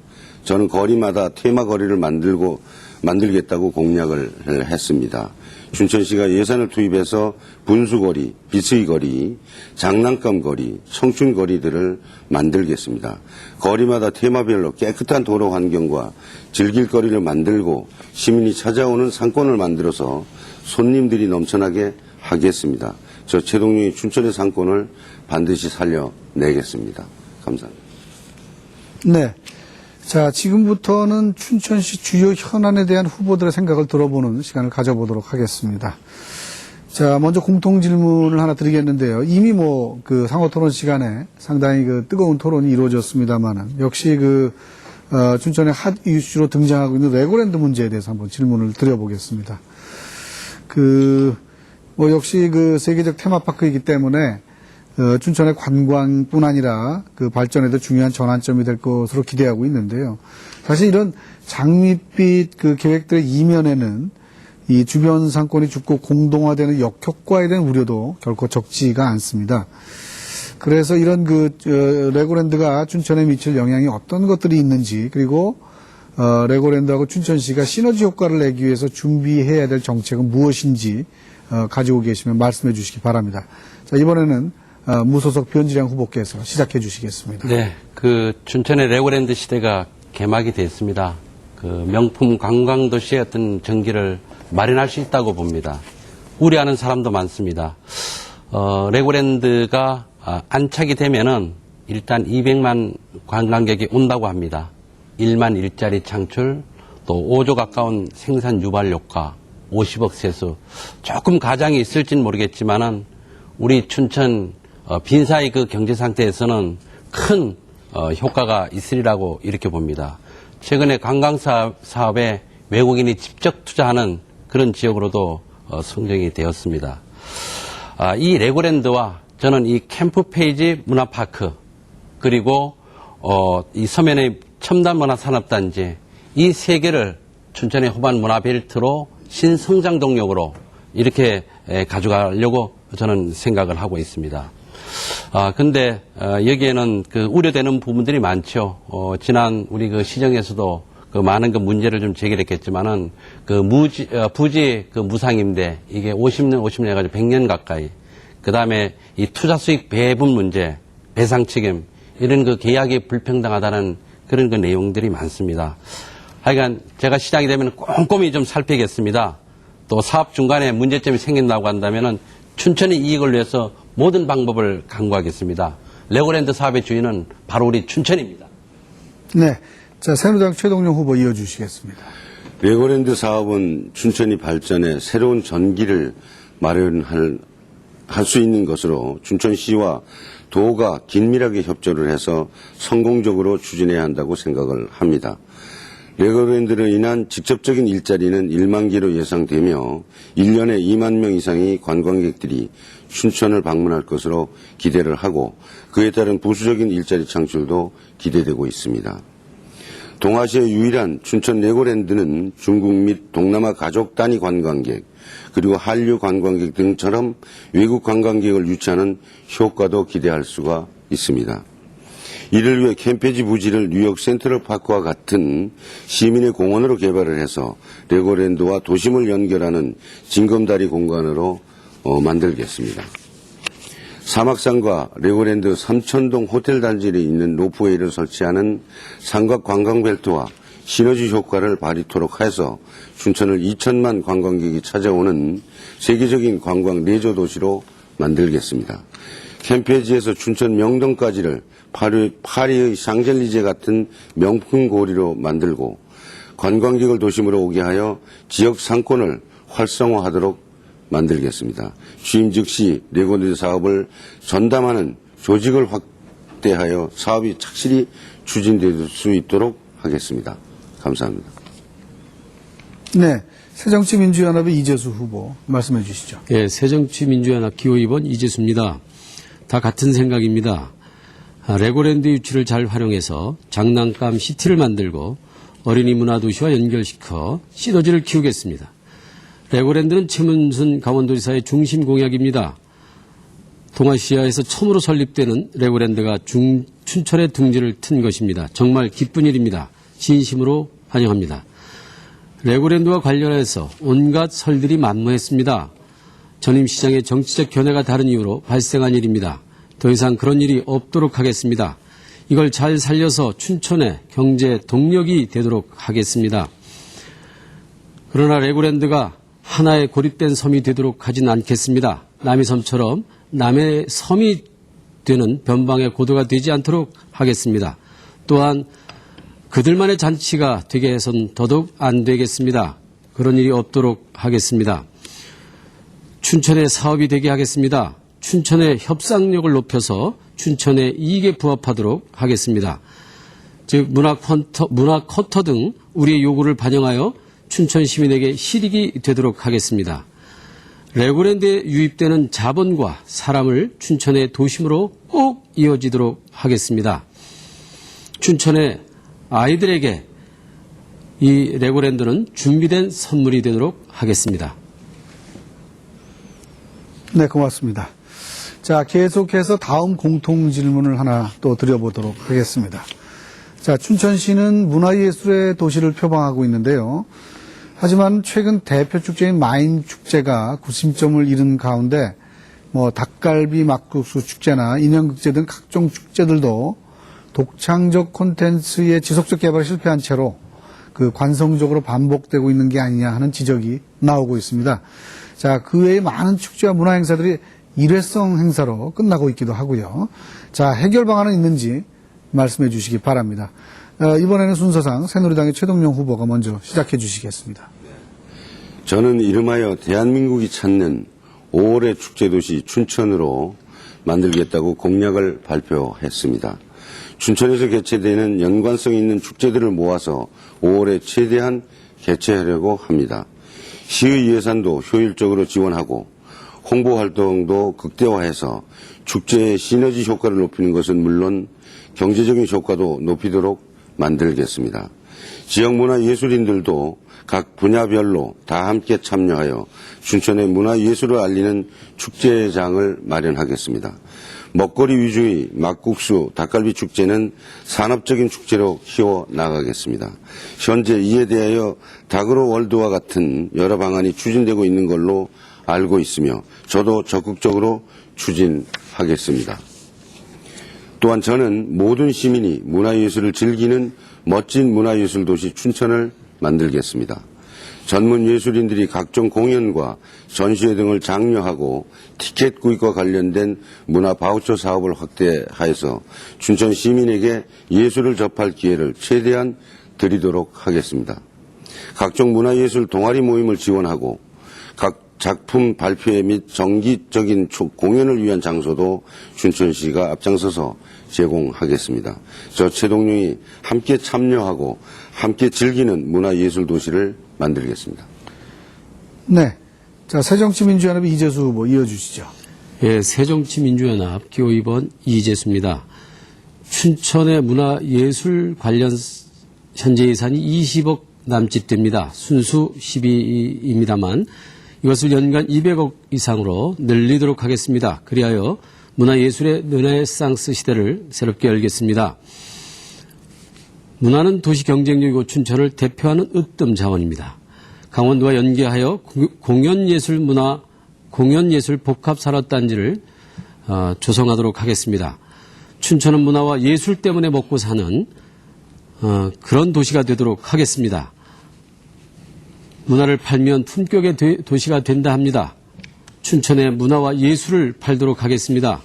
저는 거리마다 테마 거리를 만들겠다고 공약을 했습니다. 춘천시가 예산을 투입해서 분수거리, 비스의거리, 장난감 거리, 청춘 거리들을 만들겠습니다. 거리마다 테마별로 깨끗한 도로 환경과 즐길 거리를 만들고 시민이 찾아오는 상권을 만들어서 손님들이 넘쳐나게 하겠습니다. 저 최동용이 춘천의 상권을 반드시 살려내겠습니다. 감사합니다. 네. 자, 지금부터는 춘천시 주요 현안에 대한 후보들의 생각을 들어보는 시간을 가져보도록 하겠습니다. 자, 먼저 공통 질문을 하나 드리겠는데요. 이미 그 상호 토론 시간에 상당히 그 뜨거운 토론이 이루어졌습니다만은 역시 춘천의 핫 이슈로 등장하고 있는 레고랜드 문제에 대해서 한번 질문을 드려보겠습니다. 역시 세계적 테마파크이기 때문에 춘천의 관광뿐 아니라 그 발전에도 중요한 전환점이 될 것으로 기대하고 있는데요. 사실 이런 장밋빛 계획들의 이면에는 이 주변 상권이 죽고 공동화되는 역효과에 대한 우려도 결코 적지가 않습니다. 그래서 이런 레고랜드가 춘천에 미칠 영향이 어떤 것들이 있는지, 그리고 레고랜드하고 춘천시가 시너지 효과를 내기 위해서 준비해야 될 정책은 무엇인지 가지고 계시면 말씀해 주시기 바랍니다. 자, 이번에는 무소속 변지량 후보께서 시작해 주시겠습니다. 네, 춘천의 레고랜드 시대가 개막이 됐습니다. 명품 관광도시의 어떤 전기를 마련할 수 있다고 봅니다. 우려하는 사람도 많습니다. 레고랜드가 안착이 되면은 일단 200만 관광객이 온다고 합니다. 1만 일자리 창출, 또 5조 가까운 생산 유발 효과, 50억 세수. 조금 가장이 있을진 모르겠지만은 우리 춘천 빈사의 경제 상태에서는 큰 효과가 있으리라고 이렇게 봅니다. 최근에 관광 사업에 외국인이 직접 투자하는 그런 지역으로도 선정이 되었습니다. 이 레고랜드와 저는 이 캠프페이지 문화파크, 그리고 이 서면의 첨단문화산업단지, 이 세 개를 춘천의 호반 문화벨트로 신성장 동력으로 이렇게 가져가려고 저는 생각을 하고 있습니다. 근데 여기에는 우려되는 부분들이 많죠. 지난 우리 시정에서도 많은 문제를 좀 제기했겠지만은 부지 무상임대, 이게 50년 해가지고 100년 가까이. 그 다음에 이 투자 수익 배분 문제, 배상 책임, 이런 계약이 불평등하다는 그런 내용들이 많습니다. 하여간 제가 시장이 되면 꼼꼼히 좀 살피겠습니다. 또 사업 중간에 문제점이 생긴다고 한다면은 춘천의 이익을 위해서 모든 방법을 강구하겠습니다. 레고랜드 사업의 주인은 바로 우리 춘천입니다. 네. 자, 새누리당 최동용 후보 이어주시겠습니다. 레고랜드 사업은 춘천이 발전에 새로운 전기를 마련할 수 있는 것으로 춘천시와 도가 긴밀하게 협조를 해서 성공적으로 추진해야 한다고 생각을 합니다. 레고랜드로 인한 직접적인 일자리는 1만 개로 예상되며 1년에 2만 명 이상의 관광객들이 춘천을 방문할 것으로 기대를 하고 그에 따른 부수적인 일자리 창출도 기대되고 있습니다. 동아시아 유일한 춘천 레고랜드는 중국 및 동남아 가족 단위 관광객, 그리고 한류 관광객 등처럼 외국 관광객을 유치하는 효과도 기대할 수가 있습니다. 이를 위해 캠페지 부지를 뉴욕 센트럴파크와 같은 시민의 공원으로 개발을 해서 레고랜드와 도심을 연결하는 징검다리 공간으로 만들겠습니다. 사막산과 레고랜드 삼천동 호텔 단지에 있는 로프웨이를 설치하는 삼각 관광벨트와 시너지 효과를 발휘토록 해서 춘천을 2천만 관광객이 찾아오는 세계적인 관광 레저 도시로 만들겠습니다. 캠페지에서 춘천 명동까지를 파리의 샹젤리제 같은 명품 고리로 만들고 관광객을 도심으로 오게 하여 지역 상권을 활성화하도록 만들겠습니다. 취임 즉시 레고랜드 사업을 전담하는 조직을 확대하여 사업이 착실히 추진될 수 있도록 하겠습니다. 감사합니다. 네. 새정치민주연합의 이재수 후보 말씀해 주시죠. 예, 새정치민주연합 기호 2번 이재수입니다. 다 같은 생각입니다. 레고랜드 유치를 잘 활용해서 장난감 시티를 만들고 어린이 문화도시와 연결시켜 시너지를 키우겠습니다. 레고랜드는 최문순 강원도지사의 중심 공약입니다. 동아시아에서 처음으로 설립되는 레고랜드가 춘천에 둥지를 튼 것입니다. 정말 기쁜 일입니다. 진심으로 환영합니다. 레고랜드와 관련해서 온갖 설들이 만무했습니다. 전임시장의 정치적 견해가 다른 이유로 발생한 일입니다. 더 이상 그런 일이 없도록 하겠습니다. 이걸 잘 살려서 춘천의 경제 동력이 되도록 하겠습니다. 그러나 레고랜드가 하나의 고립된 섬이 되도록 하진 않겠습니다. 남의 섬처럼 남의 섬이 되는 변방의 고도가 되지 않도록 하겠습니다. 또한 그들만의 잔치가 되게 해서는 더더욱 안 되겠습니다. 그런 일이 없도록 하겠습니다. 춘천의 사업이 되게 하겠습니다. 춘천의 협상력을 높여서 춘천의 이익에 부합하도록 하겠습니다. 즉 문화 쿼터 등 우리의 요구를 반영하여 춘천 시민에게 실익이 되도록 하겠습니다. 레고랜드에 유입되는 자본과 사람을 춘천의 도심으로 꼭 이어지도록 하겠습니다. 춘천의 아이들에게 이 레고랜드는 준비된 선물이 되도록 하겠습니다. 네, 고맙습니다. 자, 계속해서 다음 공통 질문을 하나 또 드려보도록 하겠습니다. 자, 춘천시는 문화예술의 도시를 표방하고 있는데요. 하지만 최근 대표 축제인 마인 축제가 구심점을 잃은 가운데 닭갈비 막국수 축제나 인형극제 등 각종 축제들도 독창적 콘텐츠의 지속적 개발에 실패한 채로 관성적으로 반복되고 있는 게 아니냐 하는 지적이 나오고 있습니다. 자, 그 외에 많은 축제와 문화 행사들이 일회성 행사로 끝나고 있기도 하고요. 자, 해결 방안은 있는지 말씀해 주시기 바랍니다. 이번에는 순서상 새누리당의 최동용 후보가 먼저 시작해 주시겠습니다. 저는 이름하여 대한민국이 찾는 5월의 축제도시 춘천으로 만들겠다고 공약을 발표했습니다. 춘천에서 개최되는 연관성 있는 축제들을 모아서 5월에 최대한 개최하려고 합니다. 시의 예산도 효율적으로 지원하고 홍보 활동도 극대화해서 축제의 시너지 효과를 높이는 것은 물론 경제적인 효과도 높이도록 만들겠습니다. 지역문화예술인들도 각 분야별로 다 함께 참여하여 춘천의 문화예술을 알리는 축제장을 마련하겠습니다. 먹거리 위주의 막국수, 닭갈비 축제는 산업적인 축제로 키워나가겠습니다. 현재 이에 대하여 닭으로 월드와 같은 여러 방안이 추진되고 있는 걸로 알고 있으며 저도 적극적으로 추진하겠습니다. 또한 저는 모든 시민이 문화예술을 즐기는 멋진 문화예술 도시 춘천을 만들겠습니다. 전문 예술인들이 각종 공연과 전시회 등을 장려하고 티켓 구입과 관련된 문화 바우처 사업을 확대하여서 춘천 시민에게 예술을 접할 기회를 최대한 드리도록 하겠습니다. 각종 문화예술 동아리 모임을 지원하고 각 작품 발표회 및 정기적인 공연을 위한 장소도 춘천시가 앞장서서 제공하겠습니다. 저 최동용이 함께 참여하고 함께 즐기는 문화예술 도시를 만들겠습니다. 네. 자, 새정치민주연합의 이재수 후보 이어주시죠. 예, 새정치민주연합 기호 2번 이재수입니다. 춘천의 문화예술 관련 현재 예산이 20억 남짓 됩니다. 순수 12입니다만 이것을 연간 200억 이상으로 늘리도록 하겠습니다. 그리하여 문화예술의 르네상스 시대를 새롭게 열겠습니다. 문화는 도시 경쟁력이고 춘천을 대표하는 으뜸 자원입니다. 강원도와 연계하여 공연예술 복합산업단지를 조성하도록 하겠습니다. 춘천은 문화와 예술 때문에 먹고 사는 그런 도시가 되도록 하겠습니다. 문화를 팔면 품격의 도시가 된다 합니다. 춘천의 문화와 예술을 팔도록 하겠습니다.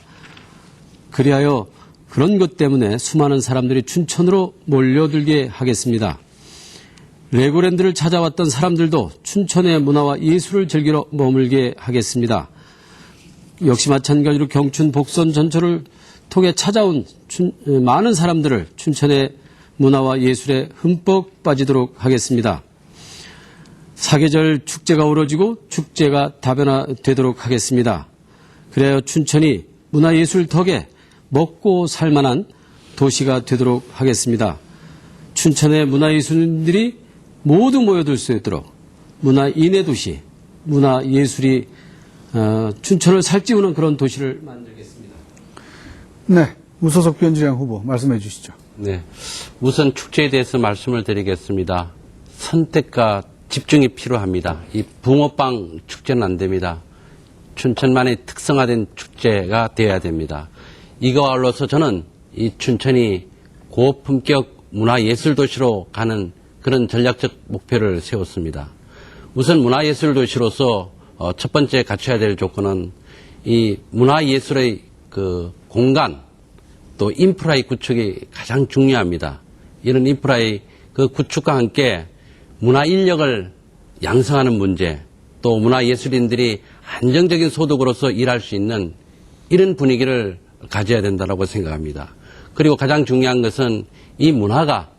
그리하여 그런 것 때문에 수많은 사람들이 춘천으로 몰려들게 하겠습니다. 레고랜드를 찾아왔던 사람들도 춘천의 문화와 예술을 즐기러 머물게 하겠습니다. 역시 마찬가지로 경춘 복선 전철을 통해 찾아온 많은 사람들을 춘천의 문화와 예술에 흠뻑 빠지도록 하겠습니다. 사계절 축제가 어우러지고 축제가 다변화되도록 하겠습니다. 그래야 춘천이 문화예술 덕에 먹고 살만한 도시가 되도록 하겠습니다. 춘천의 문화예술인들이 모두 모여들 수 있도록 문화인의 도시, 문화예술이 춘천을 살찌우는 그런 도시를 만들겠습니다. 네, 우소석 비원주량 후보 말씀해 주시죠. 네. 우선 축제에 대해서 말씀을 드리겠습니다. 선택과 집중이 필요합니다. 이 붕어빵 축제는 안 됩니다. 춘천만의 특성화된 축제가 되어야 됩니다. 이거와 아울러서 저는 이 춘천이 고품격 문화예술 도시로 가는 그런 전략적 목표를 세웠습니다. 우선 문화예술 도시로서 첫 번째 갖춰야 될 조건은 이 문화예술의 그 공간 또 인프라의 구축이 가장 중요합니다. 이런 인프라의 그 구축과 함께 문화 인력을 양성하는 문제, 또 문화예술인들이 안정적인 소득으로서 일할 수 있는 이런 분위기를 가져야 된다고 생각합니다. 그리고 가장 중요한 것은 이 문화가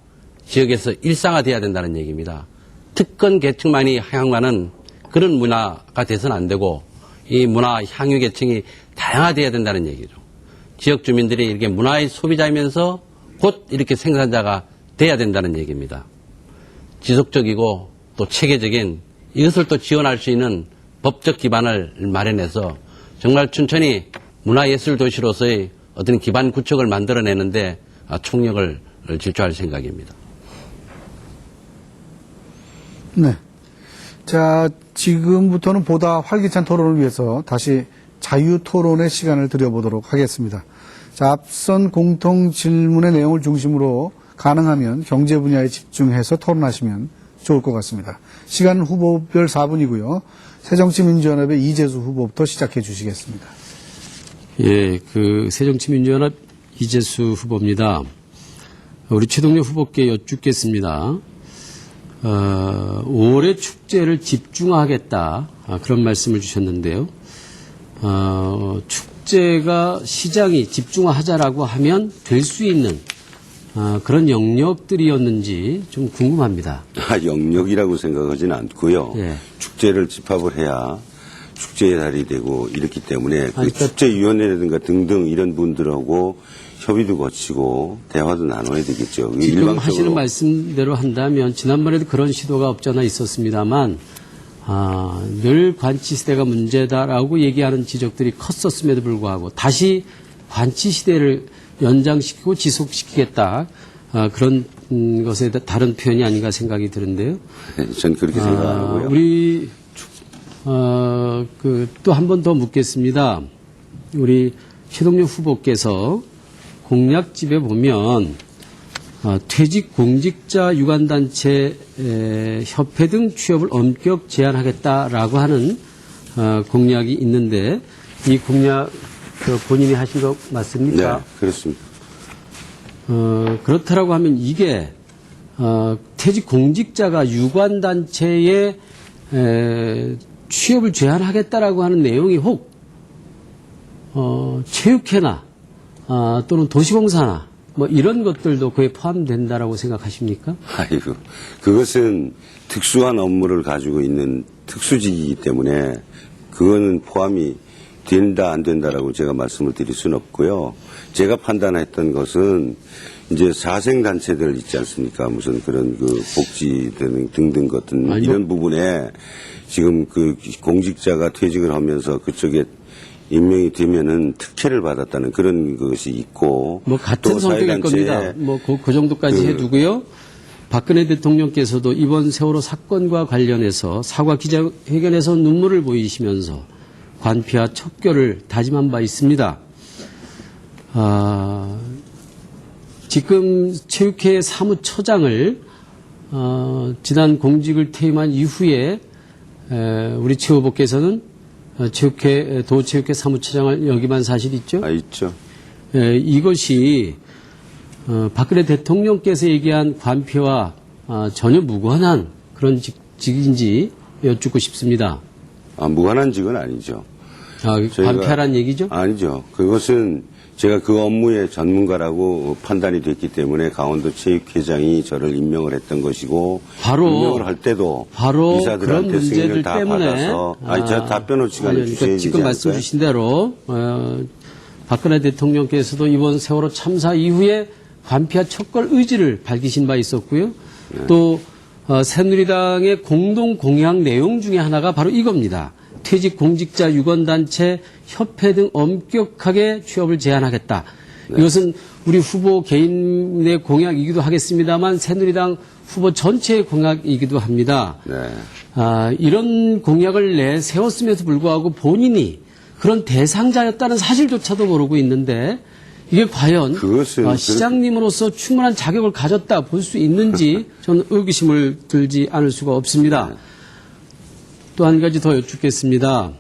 지역에서 일상화돼야 된다는 얘기입니다. 특권 계층만이 향유하는 그런 문화가 돼서는 안 되고 이 문화 향유 계층이 다양화돼야 된다는 얘기죠. 지역 주민들이 이렇게 문화의 소비자이면서 곧 이렇게 생산자가 돼야 된다는 얘기입니다. 지속적이고 또 체계적인 이것을 또 지원할 수 있는 법적 기반을 마련해서 정말 춘천이 문화예술 도시로서의 어떤 기반 구축을 만들어내는데 총력을 질주할 생각입니다. 네. 자, 지금부터는 보다 활기찬 토론을 위해서 다시 자유 토론의 시간을 드려보도록 하겠습니다. 자, 앞선 공통 질문의 내용을 중심으로 가능하면 경제 분야에 집중해서 토론하시면 좋을 것 같습니다. 시간은 후보별 4분이고요. 새정치민주연합의 이재수 후보부터 시작해 주시겠습니다. 예, 새정치민주연합 이재수 후보입니다. 우리 최동료 후보께 여쭙겠습니다. 5월의 축제를 집중화하겠다, 그런 말씀을 주셨는데요. 축제가 시장이 집중화하자라고 하면 될 수 있는 그런 영역들이었는지 좀 궁금합니다. 영역이라고 생각하지는 않고요. 예. 축제를 집합을 해야 축제의 달이 되고 이렇기 때문에 그 그러니까 축제위원회라든가 등등 이런 분들하고 협의도 거치고 대화도 나눠야 되겠죠. 지금 하시는 말씀대로 한다면 지난번에도 그런 시도가 없잖아 있었습니다만 늘 관치시대가 문제다라고 얘기하는 지적들이 컸었음에도 불구하고 다시 관치시대를 연장시키고 지속시키겠다, 그런 것에 다른 표현이 아닌가 생각이 드는데요. 전 그렇게 생각하고요. 우리 또 한 번 더 묻겠습니다. 우리 최동료 후보께서 공약집에 보면 퇴직 공직자 유관단체 협회 등 취업을 엄격 제한하겠다라고 하는 공약이 있는데 이 공약 본인이 하신 거 맞습니까? 네, 그렇습니다. 그렇다라고 하면 이게 퇴직 공직자가 유관단체에 취업을 제한하겠다라고 하는 내용이 혹 체육회나 또는 도시공사나 뭐 이런 것들도 그에 포함된다라고 생각하십니까? 아이고, 그것은 특수한 업무를 가지고 있는 특수직이기 때문에 그거는 포함이 된다 안 된다라고 제가 말씀을 드릴 수는 없고요. 제가 판단했던 것은 이제 사생단체들 있지 않습니까? 무슨 그런 복지 등등 같은 이런 부분에 지금 공직자가 퇴직을 하면서 그쪽에 임명이 되면은 특혜를 받았다는 그런 것이 있고 뭐 같은 성격일 겁니다. 뭐 그 정도까지 해두고요. 박근혜 대통령께서도 이번 세월호 사건과 관련해서 사과 기자회견에서 눈물을 보이시면서 관피와 척결을 다짐한 바 있습니다. 지금 체육회 사무처장을 지난 공직을 퇴임한 이후에 우리 최 후보께서는 도체육회 사무처장을 역임한 사실이 있죠? 있죠. 이것이 박근혜 대통령께서 얘기한 관폐와 전혀 무관한 그런 직인지 여쭙고 싶습니다. 무관한 직은 아니죠. 관폐란 얘기죠? 아니죠. 그것은 제가 그 업무의 전문가라고 판단이 됐기 때문에 강원도 체육회장이 저를 임명을 했던 것이고 바로 임명을 할 때도 그런 이사들한테 승인을 문제들 다 때문에 받아서 제가 답변을 시간을 그러니까 주셔야 되지 지금 말씀 않을까요? 주신 대로 박근혜 대통령께서도 이번 세월호 참사 이후에 관피와 척걸 의지를 밝히신 바 있었고요. 또 새누리당의 공동 공약 내용 중에 하나가 바로 이겁니다. 퇴직 공직자 유권단체 협회 등 엄격하게 취업을 제한하겠다. 이것은 우리 후보 개인의 공약이기도 하겠습니다만 새누리당 후보 전체의 공약이기도 합니다. 네. 이런 공약을 내세웠음에도 불구하고 본인이 그런 대상자였다는 사실조차도 모르고 있는데 이게 과연 그것은 시장님으로서 충분한 자격을 가졌다 볼 수 있는지 저는 의구심을 들지 않을 수가 없습니다. 또 한 가지 더 여쭙겠습니다.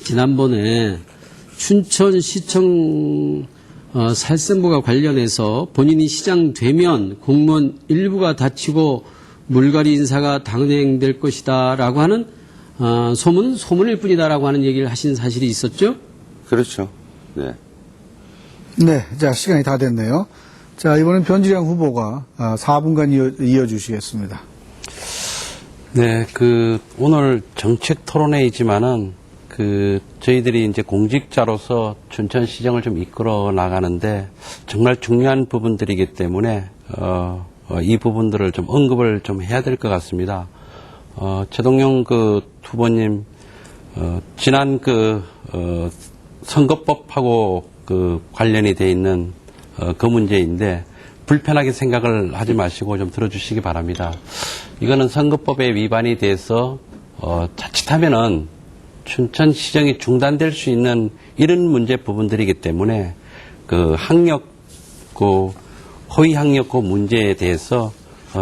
지난번에 춘천시청 살생부가 관련해서 본인이 시장 되면 공무원 일부가 다치고 물갈이 인사가 단행될 것이다라고 하는 소문은 소문일 뿐이다라고 하는 얘기를 하신 사실이 있었죠? 그렇죠. 네. 네, 자, 시간이 다 됐네요. 자, 이번엔 변지량 후보가 4분간 이어주시겠습니다. 네, 오늘 정책 토론회이지만은, 저희들이 이제 공직자로서 춘천시정을 좀 이끌어 나가는데, 정말 중요한 부분들이기 때문에, 이 부분들을 좀 언급을 좀 해야 될 것 같습니다. 최동영 후보님, 지난 선거법하고 관련이 돼 있는, 그 문제인데, 불편하게 생각을 하지 마시고 좀 들어주시기 바랍니다. 이거는 선거법에 위반이 돼서 자칫하면은 춘천시정이 중단될 수 있는 이런 문제 부분들이기 때문에 허위 학력 문제에 대해서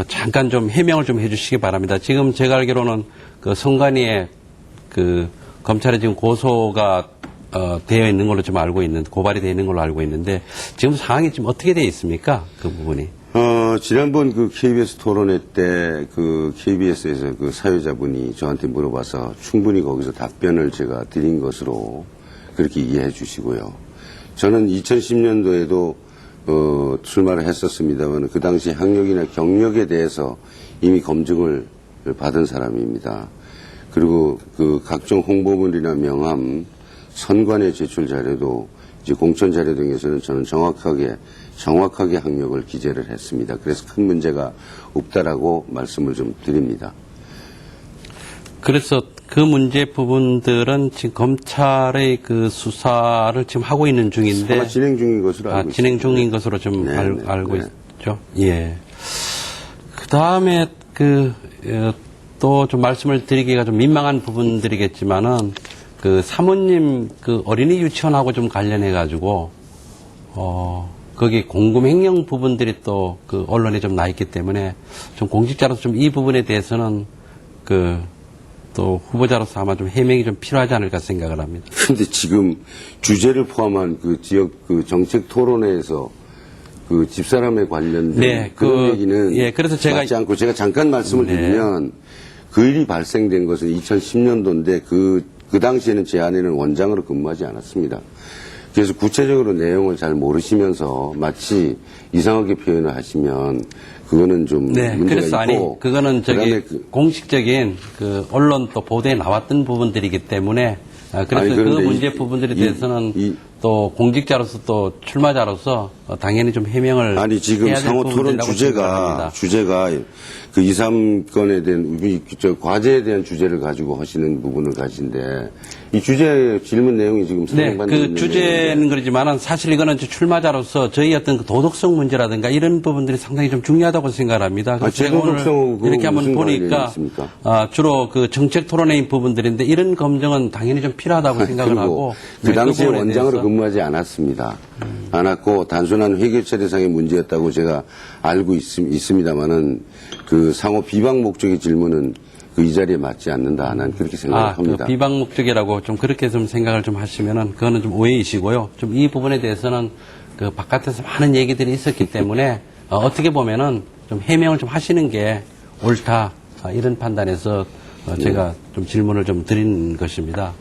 잠깐 좀 해명을 좀 해주시기 바랍니다. 지금 제가 알기로는 선관위에 검찰에 지금 고소가 되어 있는 걸로 좀 알고 있는데, 고발이 되어 있는 걸로 알고 있는데, 지금 상황이 지금 어떻게 되어 있습니까? 그 부분이. 지난번 KBS 토론회 때 KBS에서 사회자분이 저한테 물어봐서 충분히 거기서 답변을 제가 드린 것으로 그렇게 이해해 주시고요. 저는 2010년도에도 출마를 했었습니다만 그 당시 학력이나 경력에 대해서 이미 검증을 받은 사람입니다. 그리고 각종 홍보물이나 명함, 선관위 제출 자료도 이제 공천 자료 등에서는 저는 정확하게 학력을 기재를 했습니다. 그래서 큰 문제가 없다라고 말씀을 좀 드립니다. 그래서 그 문제 부분들은 지금 검찰의 수사를 지금 하고 있는 중인데. 아마 진행 중인 것으로 알고 있습니다. 진행 중인 것으로 좀 알고 있죠. 예. 그 다음에 또 좀 말씀을 드리기가 좀 민망한 부분들이겠지만은 사모님 어린이 유치원하고 좀 관련해가지고, 거기 공금횡령 부분들이 또 언론에 좀 나 있기 때문에 좀 공직자로서 좀 이 부분에 대해서는 또 후보자로서 아마 좀 해명이 좀 필요하지 않을까 생각을 합니다. 그런데 지금 주제를 포함한 지역 정책 토론회에서 집사람에 관련된 그런 얘기는 그래서 맞지 않고 제가 잠깐 말씀을 드리면 그 일이 발생된 것은 2010년도인데 그 당시에는 제 아내는 원장으로 근무하지 않았습니다. 그래서 구체적으로 내용을 잘 모르시면서 마치 이상하게 표현을 하시면 그거는 좀 문제가 그래서 있고 그거는 공식적인 언론 또 보도에 나왔던 부분들이기 때문에 그래서 그 문제 부분들에 대해서는 또 공직자로서 또 출마자로서 당연히 좀 해명을 지금 해야 될 상호 토론 부분이라고 주제가 2, 3건에 대한 과제에 대한 주제를 가지고 하시는 부분을 가진데 이 주제 질문 내용이 지금 사용받는 있는 주제는 그렇지만은 사실 이거는 출마자로서 저희 어떤 도덕성 문제라든가 이런 부분들이 상당히 좀 중요하다고 생각합니다. 그래서 제가 오늘 이렇게 한번 보니까 주로 정책 토론회인 부분들인데 이런 검증은 당연히 좀 필요하다고 생각을 하고 그 당시에 원장으로 근무하지 않았습니다. 않았고 단순한 회계처리상의 문제였다고 제가 알고 있습니다만은 상호 비방 목적의 질문은 이 자리에 맞지 않는다. 난 그렇게 생각합니다. 비방 목적이라고 좀 그렇게 좀 생각을 좀 하시면은 그거는 좀 오해이시고요. 좀 이 부분에 대해서는 바깥에서 많은 얘기들이 있었기 때문에 어떻게 보면은 좀 해명을 좀 하시는 게 옳다. 이런 판단에서 제가 좀 질문을 좀 드린 것입니다.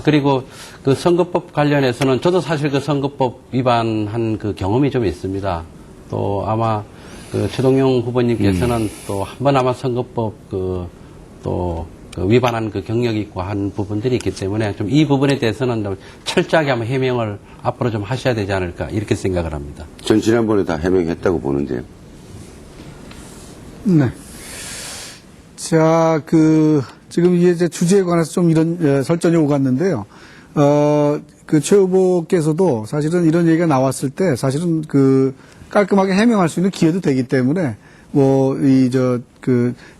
그리고 그 선거법 관련해서는 저도 사실 그 선거법 위반한 그 경험이 좀 있습니다. 또 아마 그 최동용 후보님께서는 또 한 번 아마 선거법 또 위반한 그 경력이 있고 한 부분들이 있기 때문에 좀 이 부분에 대해서는 좀 철저하게 한번 해명을 앞으로 좀 하셔야 되지 않을까 이렇게 생각을 합니다. 전 지난번에 다 해명했다고 보는데요. 네. 자, 지금 이제 주제에 관해서 좀 이런 설전이 오갔는데요. 최 후보께서도 사실은 이런 얘기가 나왔을 때 사실은 깔끔하게 해명할 수 있는 기회도 되기 때문에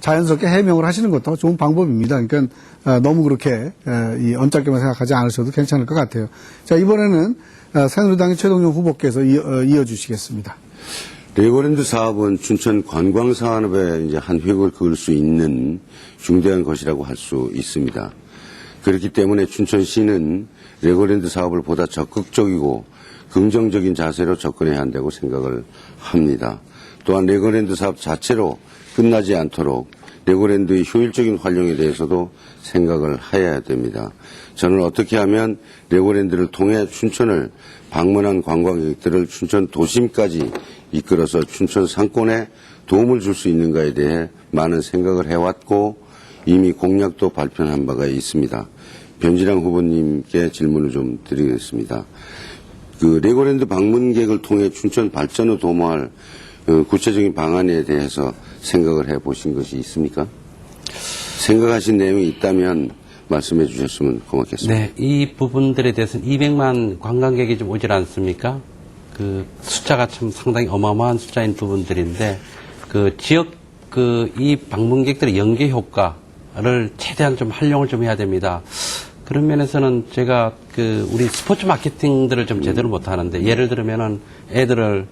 자연스럽게 해명을 하시는 것도 좋은 방법입니다. 그러니까 너무 그렇게 언짢게만 생각하지 않으셔도 괜찮을 것 같아요. 자, 이번에는 새누리당의 최동용 후보께서 이어주시겠습니다. 레고랜드 사업은 춘천 관광 산업에 이제 한 획을 그을 수 있는 중대한 것이라고 할 수 있습니다. 그렇기 때문에 춘천시는 레고랜드 사업을 보다 적극적이고 긍정적인 자세로 접근해야 한다고 생각을 합니다. 또한 레고랜드 사업 자체로 끝나지 않도록 레고랜드의 효율적인 활용에 대해서도 생각을 해야 됩니다. 저는 어떻게 하면 레고랜드를 통해 춘천을 방문한 관광객들을 춘천 도심까지 이끌어서 춘천 상권에 도움을 줄 수 있는가에 대해 많은 생각을 해왔고 이미 공약도 발표한 바가 있습니다. 변진영 후보님께 질문을 좀 드리겠습니다. 레고랜드 방문객을 통해 춘천 발전을 도모할 구체적인 방안에 대해서 생각을 해보신 것이 있습니까? 생각하신 내용이 있다면 말씀해 주셨으면 고맙겠습니다. 네, 이 부분들에 대해서는 200만 관광객이 좀 오질 않습니까? 그 숫자가 참 상당히 어마어마한 숫자인 부분들인데 지역 이 방문객들의 연계 효과를 최대한 좀 활용을 좀 해야 됩니다. 그런 면에서는 제가 우리 스포츠 마케팅들을 좀 제대로 못 하는데 예를 들면은 애들을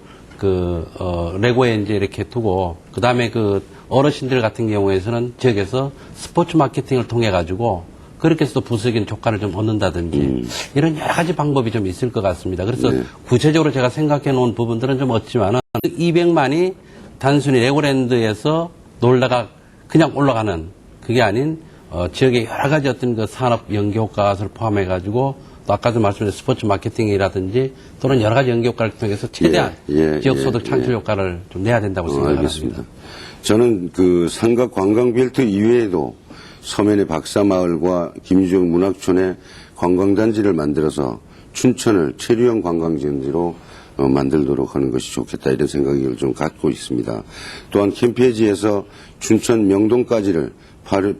레고에 이제 이렇게 두고 그다음에 어르신들 같은 경우에서는 지역에서 스포츠 마케팅을 통해 가지고 그렇게 해서 부수적인 효과를 좀 얻는다든지 이런 여러 가지 방법이 좀 있을 것 같습니다. 그래서 네. 구체적으로 제가 생각해 놓은 부분들은 좀 없지만은 200만이 단순히 레고랜드에서 놀다가 그냥 올라가는 그게 아닌 지역의 여러 가지 어떤 산업 연계 효과를 포함해 가지고 또 아까도 말씀드린 스포츠 마케팅이라든지 또는 여러 가지 연계 효과를 통해서 최대한 지역 소득 창출 효과를 좀 내야 된다고 생각합니다. 알겠습니다. 저는 삼각 관광벨트 이외에도 서면의 박사마을과 김유정 문학촌에 관광단지를 만들어서 춘천을 체류형 관광지로 만들도록 하는 것이 좋겠다 이런 생각을 좀 갖고 있습니다. 또한 캠페지에서 춘천 명동까지를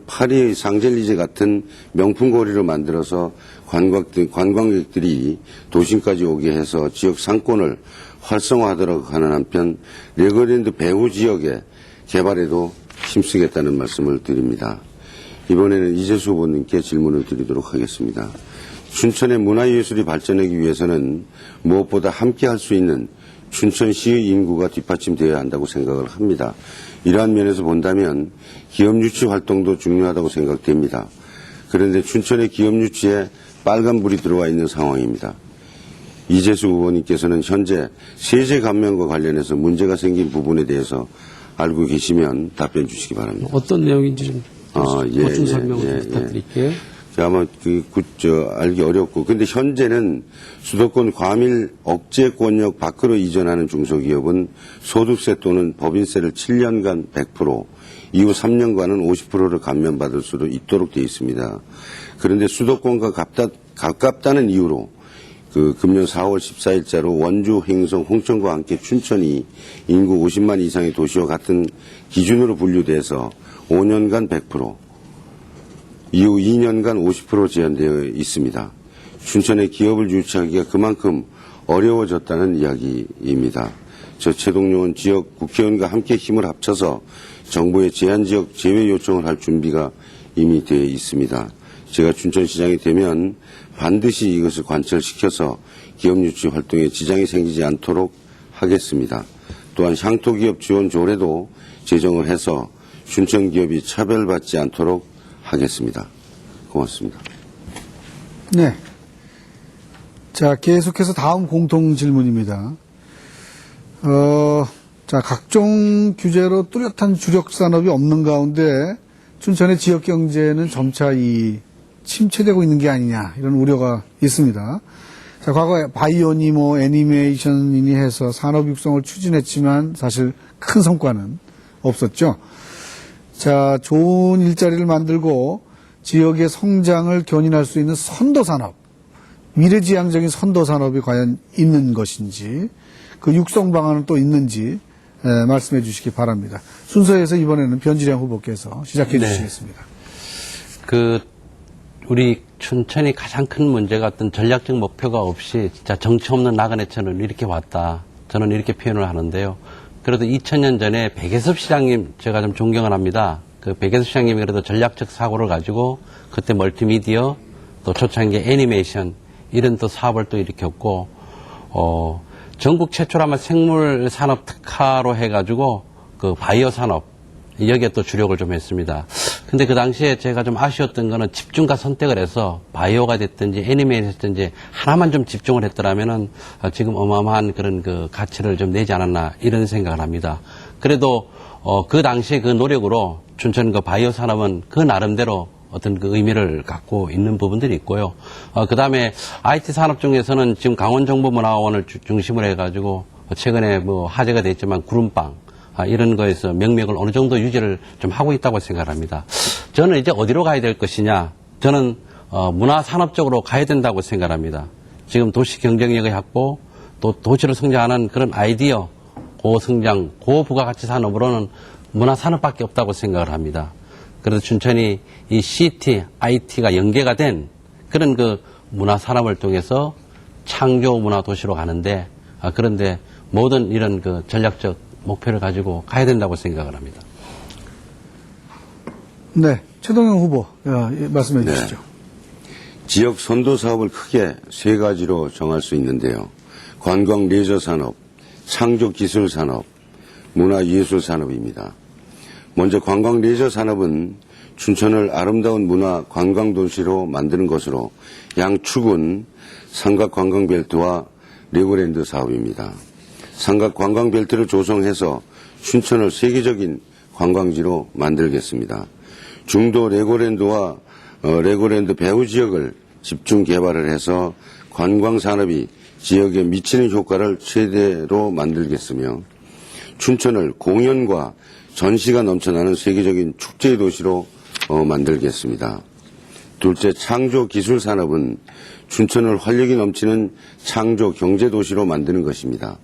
파리의 상젤리제 같은 명품 거리로 만들어서 관광객들이 도심까지 오게 해서 지역 상권을 활성화하도록 하는 한편 레고랜드 배후 지역의 개발에도 힘쓰겠다는 말씀을 드립니다. 이번에는 이재수 후보님께 질문을 드리도록 하겠습니다. 춘천의 문화예술이 발전하기 위해서는 무엇보다 함께 할 수 있는 춘천시의 인구가 뒷받침되어야 한다고 생각을 합니다. 이러한 면에서 본다면 기업유치 활동도 중요하다고 생각됩니다. 그런데 춘천의 기업유치에 빨간불이 들어와 있는 상황입니다. 이재수 후보님께서는 현재 세제 감면과 관련해서 문제가 생긴 부분에 대해서 알고 계시면 답변 주시기 바랍니다. 어떤 내용인지 좀 보충 설명을 부탁드릴게요. 아마 알기 어렵고, 근데 현재는 수도권 과밀 억제권역 밖으로 이전하는 중소기업은 소득세 또는 법인세를 7년간 100%, 이후 3년간은 50%를 감면받을 수 있도록 되어 있습니다. 그런데 수도권과 가깝다는 이유로 금년 4월 14일자로 원주, 행성, 홍천과 함께 춘천이 인구 50만 이상의 도시와 같은 기준으로 분류돼서 5년간 100%, 이후 2년간 50% 제한되어 있습니다. 춘천에 기업을 유치하기가 그만큼 어려워졌다는 이야기입니다. 저 최동용은 지역 국회의원과 함께 힘을 합쳐서 정부의 제한지역 제외 요청을 할 준비가 이미 되어 있습니다. 제가 춘천시장이 되면 반드시 이것을 관철시켜서 기업 유치 활동에 지장이 생기지 않도록 하겠습니다. 또한 향토기업 지원 조례도 제정을 해서 춘천 기업이 차별받지 않도록 하겠습니다. 고맙습니다. 네. 자, 계속해서 다음 공통 질문입니다. 각종 규제로 뚜렷한 주력 산업이 없는 가운데 춘천의 지역 경제는 점차 침체되고 있는 게 아니냐 이런 우려가 있습니다. 자, 과거에 바이오니 애니메이션이니 해서 산업 육성을 추진했지만 사실 큰 성과는 없었죠. 자, 좋은 일자리를 만들고 지역의 성장을 견인할 수 있는 선도산업, 미래지향적인 선도산업이 과연 있는 것인지, 그 육성 방안은 또 있는지 말씀해 주시기 바랍니다. 순서에서 이번에는 변지량 후보께서 시작해 네. 주시겠습니다. 우리 춘천이 가장 큰 문제가 어떤 전략적 목표가 없이 진짜 정치 없는 나그네처럼 이렇게 왔다. 저는 이렇게 표현을 하는데요. 그래도 2000년 전에 백예섭 시장님 제가 좀 존경을 합니다. 그 백예섭 시장님이 그래도 전략적 사고를 가지고 그때 멀티미디어 또 초창기 애니메이션 이런 또 사업을 또 일으켰고 전국 최초로 아마 생물 산업 특화로 해가지고 그 바이오 산업 여기에 또 주력을 좀 했습니다. 근데 그 당시에 제가 좀 아쉬웠던 거는 집중과 선택을 해서 바이오가 됐든지 애니메이션이 됐든지 하나만 좀 집중을 했더라면은 지금 어마어마한 그런 그 가치를 좀 내지 않았나 이런 생각을 합니다. 그래도 그 당시에 그 노력으로 춘천 그 바이오 산업은 그 나름대로 어떤 그 의미를 갖고 있는 부분들이 있고요. 그 다음에 IT 산업 중에서는 지금 강원정보문화원을 중심으로 해가지고 최근에 뭐 화제가 됐지만 구름빵 이런 거에서 명맥을 어느 정도 유지를 좀 하고 있다고 생각합니다. 저는 이제 어디로 가야 될 것이냐? 저는 문화산업 쪽으로 가야 된다고 생각합니다. 지금 도시 경쟁력의 확보, 또 도시로 성장하는 그런 아이디어, 고성장, 고부가가치 산업으로는 문화산업밖에 없다고 생각을 합니다. 그래서 춘천이 이 CT, IT가 연계가 된 그런 그 문화산업을 통해서 창조 문화 도시로 가는데 그런데 모든 이런 그 전략적 목표를 가지고 가야 된다고 생각을 합니다. 네, 최동영 후보 말씀해 주시죠. 지역 선도 사업을 크게 세 가지로 정할 수 있는데요. 관광 레저 산업, 창조 기술 산업, 문화 예술 산업입니다. 먼저 관광 레저 산업은 춘천을 아름다운 문화 관광 도시로 만드는 것으로 양축은 삼각 관광벨트와 레고랜드 사업입니다. 삼각 관광벨트를 조성해서 춘천을 세계적인 관광지로 만들겠습니다. 중도 레고랜드와 레고랜드 배후 지역을 집중 개발을 해서 관광산업이 지역에 미치는 효과를 최대로 만들겠으며 춘천을 공연과 전시가 넘쳐나는 세계적인 축제의 도시로 만들겠습니다. 둘째, 창조 기술 산업은 춘천을 활력이 넘치는 창조 경제 도시로 만드는 것입니다.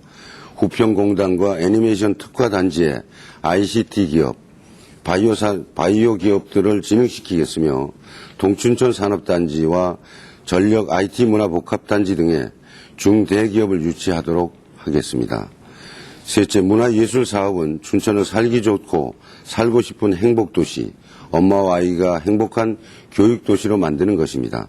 후평공단과 애니메이션 특화 단지에 ICT 기업, 바이오 기업들을 진흥시키겠으며 동춘천 산업단지와 전력 IT 문화 복합단지 등의 중대기업을 유치하도록 하겠습니다. 셋째, 문화예술 사업은 춘천을 살기 좋고 살고 싶은 행복도시, 엄마와 아이가 행복한 교육도시로 만드는 것입니다.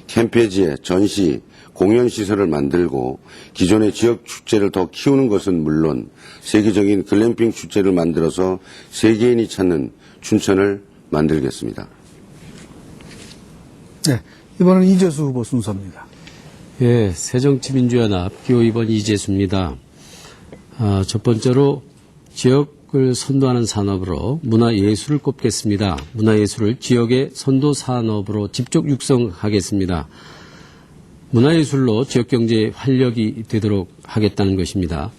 캠페지에 전시, 공연시설을 만들고 기존의 지역 축제를 더 키우는 것은 물론 세계적인 글램핑 축제를 만들어서 세계인이 찾는 춘천을 만들겠습니다. 네, 이번은 이재수 후보 순서입니다. 예, 새정치민주연합 기호 2번 이재수입니다. 첫 번째로 지역을 선도하는 산업으로 문화예술을 꼽겠습니다. 문화예술을 지역의 선도 산업으로 직접 육성하겠습니다. 문화예술로 지역경제에 활력이 되도록 하겠다는 것입니다.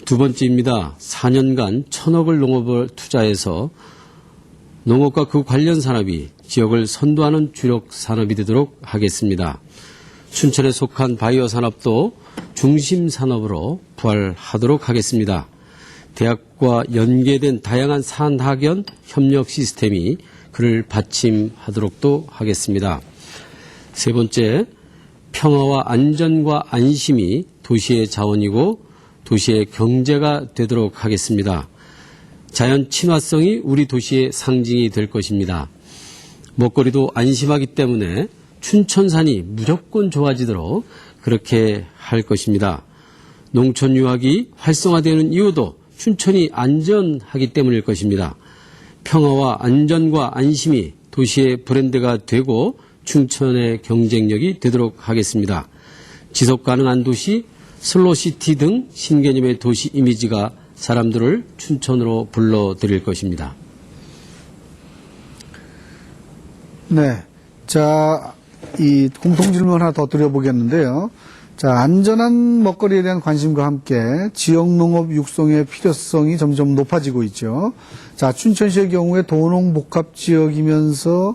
두 번째입니다. 4년간 1,000억을 농업을 투자해서 농업과 그 관련 산업이 지역을 선도하는 주력 산업이 되도록 하겠습니다. 춘천에 속한 바이오 산업도 중심 산업으로 부활하도록 하겠습니다. 대학과 연계된 다양한 산학연 협력 시스템이 그를 받침하도록도 하겠습니다. 세 번째, 평화와 안전과 안심이 도시의 자원이고 도시의 경제가 되도록 하겠습니다. 자연 친화성이 우리 도시의 상징이 될 것입니다. 먹거리도 안심하기 때문에 춘천산이 무조건 좋아지도록 그렇게 할 것입니다. 농촌 유학이 활성화되는 이유도 춘천이 안전하기 때문일 것입니다. 평화와 안전과 안심이 도시의 브랜드가 되고 춘천의 경쟁력이 되도록 하겠습니다. 지속 가능한 도시, 슬로시티 등 신개념의 도시 이미지가 사람들을 춘천으로 불러들일 것입니다. 네. 자, 이 공통 질문 하나 더 드려보겠는데요. 자, 안전한 먹거리에 대한 관심과 함께 지역 농업 육성의 필요성이 점점 높아지고 있죠. 자, 춘천시의 경우에 도농 복합 지역이면서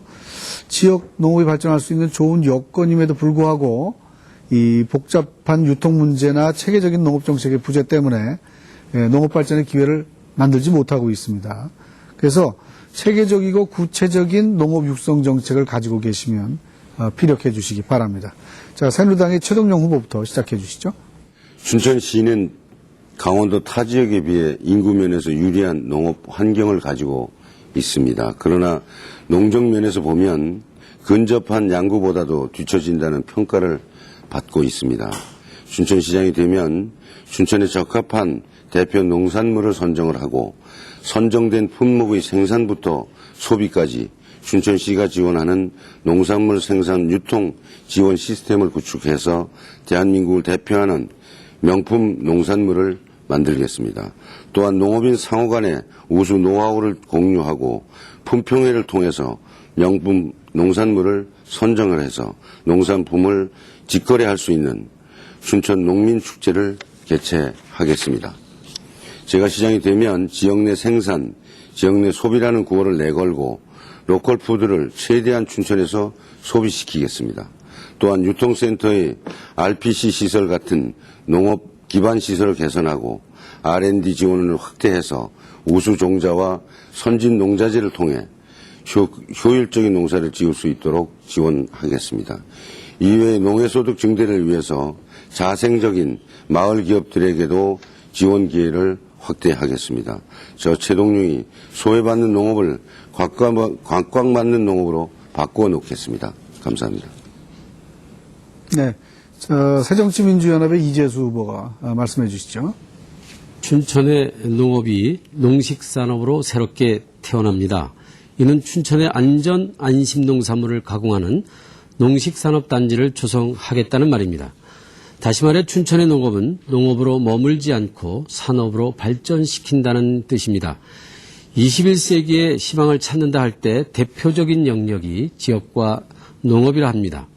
지역 농업이 발전할 수 있는 좋은 여건임에도 불구하고 이 복잡한 유통 문제나 체계적인 농업 정책의 부재 때문에 농업 발전의 기회를 만들지 못하고 있습니다. 그래서 체계적이고 구체적인 농업 육성 정책을 가지고 계시면 피력해 주시기 바랍니다. 자, 새누리당의 최동영 후보부터 시작해 주시죠. 춘천시는 강원도 타 지역에 비해 인구 면에서 유리한 농업 환경을 가지고 있습니다. 그러나 농정 면에서 보면 근접한 양구보다도 뒤처진다는 평가를 받고 있습니다. 춘천시장이 되면 춘천에 적합한 대표 농산물을 선정을 하고 선정된 품목의 생산부터 소비까지 춘천시가 지원하는 농산물 생산 유통 지원 시스템을 구축해서 대한민국을 대표하는 명품 농산물을 만들겠습니다. 또한 농업인 상호 간의 우수 노하우를 공유하고 품평회를 통해서 명품 농산물을 선정을 해서 농산품을 직거래할 수 있는 춘천 농민축제를 개최하겠습니다. 제가 시장이 되면 지역 내 생산, 지역 내 소비라는 구호를 내걸고 로컬 푸드를 최대한 춘천에서 소비시키겠습니다. 또한 유통센터의 RPC 시설 같은 농업 기반 시설을 개선하고 R&D 지원을 확대해서 우수 종자와 선진 농자재를 통해 효율적인 농사를 지을 수 있도록 지원하겠습니다. 이외에 농해소득 증대를 위해서 자생적인 마을 기업들에게도 지원 기회를 확대하겠습니다. 저 최동룡이 소외받는 농업을 관광받는 농업으로 바꾸어 놓겠습니다. 감사합니다. 네. 새정치민주연합의 이재수 후보가 말씀해 주시죠. 춘천의 농업이 농식산업으로 새롭게 태어납니다. 이는 춘천의 안전 안심 농산물을 가공하는 농식산업단지를 조성하겠다는 말입니다. 다시 말해 춘천의 농업은 농업으로 머물지 않고 산업으로 발전시킨다는 뜻입니다. 21세기의 희망을 찾는다 할 때 대표적인 영역이 지역과 농업이라 합니다.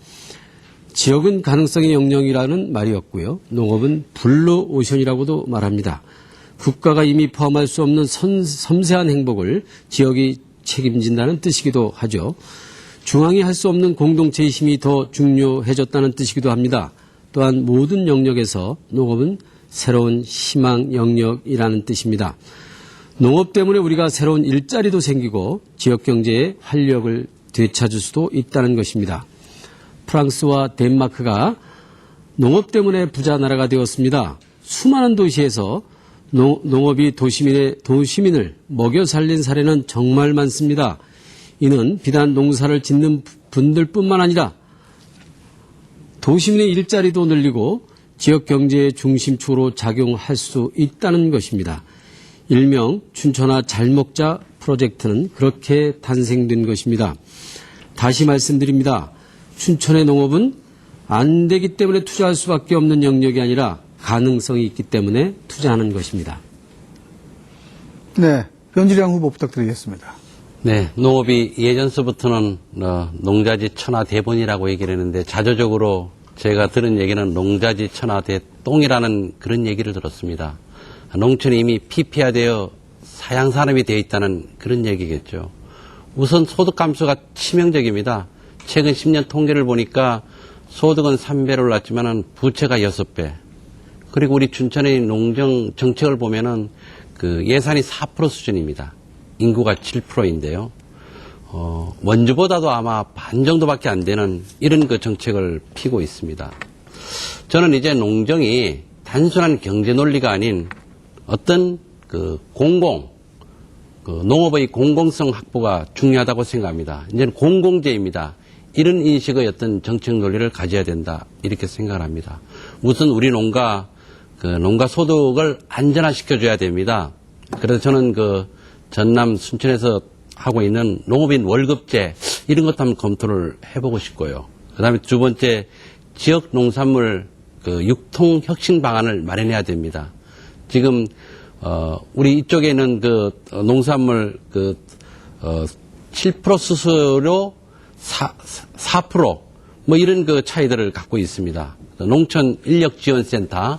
지역은 가능성의 영역이라는 말이었고요. 농업은 블루 오션이라고도 말합니다. 국가가 이미 포함할 수 없는 섬세한 행복을 지역이 책임진다는 뜻이기도 하죠. 중앙이 할 수 없는 공동체의 힘이 더 중요해졌다는 뜻이기도 합니다. 또한 모든 영역에서 농업은 새로운 희망 영역이라는 뜻입니다. 농업 때문에 우리가 새로운 일자리도 생기고 지역 경제의 활력을 되찾을 수도 있다는 것입니다. 프랑스와 덴마크가 농업 때문에 부자 나라가 되었습니다. 수많은 도시에서 농업이 도시민을 먹여 살린 사례는 정말 많습니다. 이는 비단 농사를 짓는 분들뿐만 아니라 도시민의 일자리도 늘리고 지역 경제의 중심축으로 작용할 수 있다는 것입니다. 일명 춘천아 잘 먹자 프로젝트는 그렇게 탄생된 것입니다. 다시 말씀드립니다. 춘천의 농업은 안 되기 때문에 투자할 수밖에 없는 영역이 아니라 가능성이 있기 때문에 투자하는 것입니다. 네. 변지량 후보 부탁드리겠습니다. 네, 농업이 예전서부터는 농자지 천하대본이라고 얘기를 했는데 자조적으로 제가 들은 얘기는 농자지 천하대똥이라는 그런 얘기를 들었습니다. 농촌이 이미 피폐화되어 사양산업이 되어 있다는 그런 얘기겠죠. 우선 소득 감소가 치명적입니다. 최근 10년 통계를 보니까 소득은 3배로 올랐지만 부채가 6배. 그리고 우리 춘천의 농정 정책을 보면은 그 예산이 4% 수준입니다. 인구가 7%인데요. 원주보다도 아마 반 정도밖에 안 되는 이런 그 정책을 피고 있습니다. 저는 이제 농정이 단순한 경제 논리가 아닌 어떤 그 농업의 공공성 확보가 중요하다고 생각합니다. 이제는 공공재입니다. 이런 인식의 어떤 정책 논리를 가져야 된다. 이렇게 생각을 합니다. 우선 우리 농가 소득을 안전화시켜줘야 됩니다. 그래서 저는 전남 순천에서 하고 있는 농업인 월급제 이런 것도 한번 검토를 해보고 싶고요. 그다음에 두 번째 지역 농산물 유통 혁신 방안을 마련해야 됩니다. 지금 우리 이쪽에는 농산물 7% 수수료 4%, 뭐 이런 그 차이들을 갖고 있습니다. 농촌 인력 지원센터,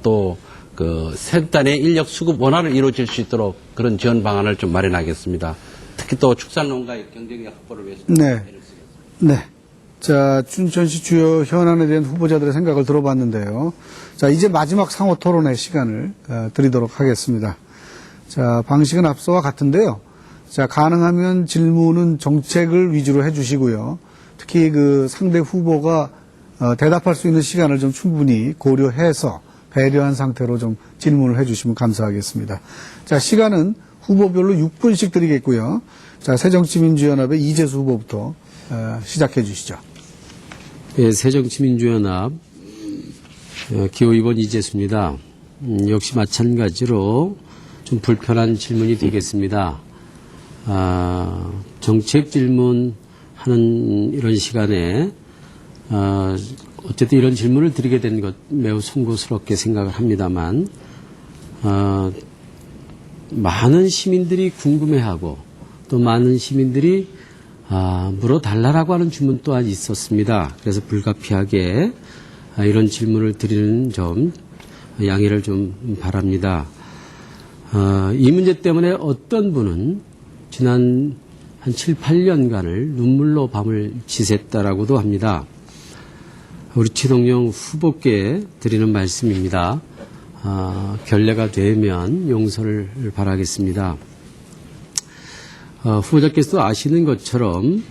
또 그 색단의 인력 수급 원활을 이루어질 수 있도록 그런 지원 방안을 좀 마련하겠습니다. 특히 또 축산농가의 경쟁력 확보를 위해서. 네. 네. 자, 춘천시 주요 현안에 대한 후보자들의 생각을 들어봤는데요. 자, 이제 마지막 상호 토론의 시간을 드리도록 하겠습니다. 자, 방식은 앞서와 같은데요. 자, 가능하면 질문은 정책을 위주로 해주시고요. 특히 그 상대 후보가 대답할 수 있는 시간을 좀 충분히 고려해서 배려한 상태로 좀 질문을 해주시면 감사하겠습니다. 자, 시간은 후보별로 6분씩 드리겠고요. 자, 새정치민주연합의 이재수 후보부터 시작해 주시죠. 예, 새정치민주연합 기호 2번 이재수입니다. 역시 마찬가지로 좀 불편한 질문이 되겠습니다. 정책 질문하는 이런 시간에 어쨌든 이런 질문을 드리게 된 것 매우 송구스럽게 생각을 합니다만 많은 시민들이 궁금해하고 또 많은 시민들이 물어달라고 하는 주문 또한 있었습니다. 그래서 불가피하게 이런 질문을 드리는 점 양해를 좀 바랍니다. 이 문제 때문에 어떤 분은 지난 한 7, 8년간을 눈물로 밤을 지샜다라고도 합니다. 우리 최동영 후보께 드리는 말씀입니다. 결례가 되면 용서를 바라겠습니다. 후보자께서도 아시는 것처럼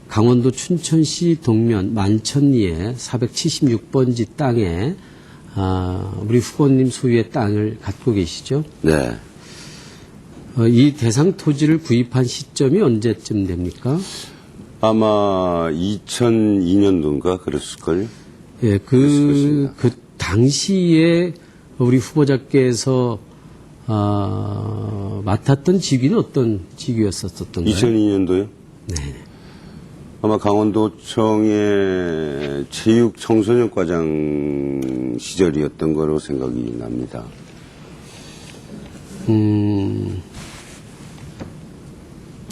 강원도 춘천시 동면 만천리의 476번지 땅에 우리 후보님 소유의 땅을 갖고 계시죠? 네. 이 대상 토지를 구입한 시점이 언제쯤 됩니까? 아마 2002년도인가 그랬을걸요. 예, 그 당시에 우리 후보자께서 맡았던 직위는 어떤 직위였었던가요? 2002년도요? 네. 아마 강원도청의 체육 청소년 과장 시절이었던 거로 생각이 납니다.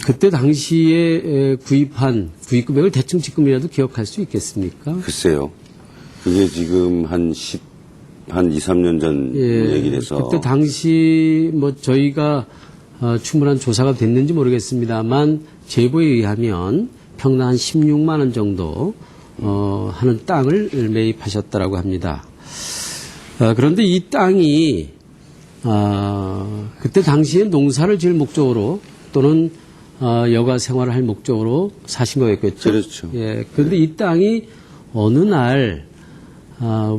그때 당시에 구입한 구입 금액을 대충 지금이라도 기억할 수 있겠습니까? 글쎄요. 그게 지금 한 2, 3년 전 얘기라서. 그때 당시 뭐 저희가 충분한 조사가 됐는지 모르겠습니다만 제보에 의하면 평당 한 16만 원 정도 하는 땅을 매입하셨다라고 합니다. 그런데 이 땅이 그때 당시에 농사를 지을 목적으로 또는 여가 생활을 할 목적으로 사신 거였겠죠. 그렇죠. 예. 그런데 이 땅이 어느 날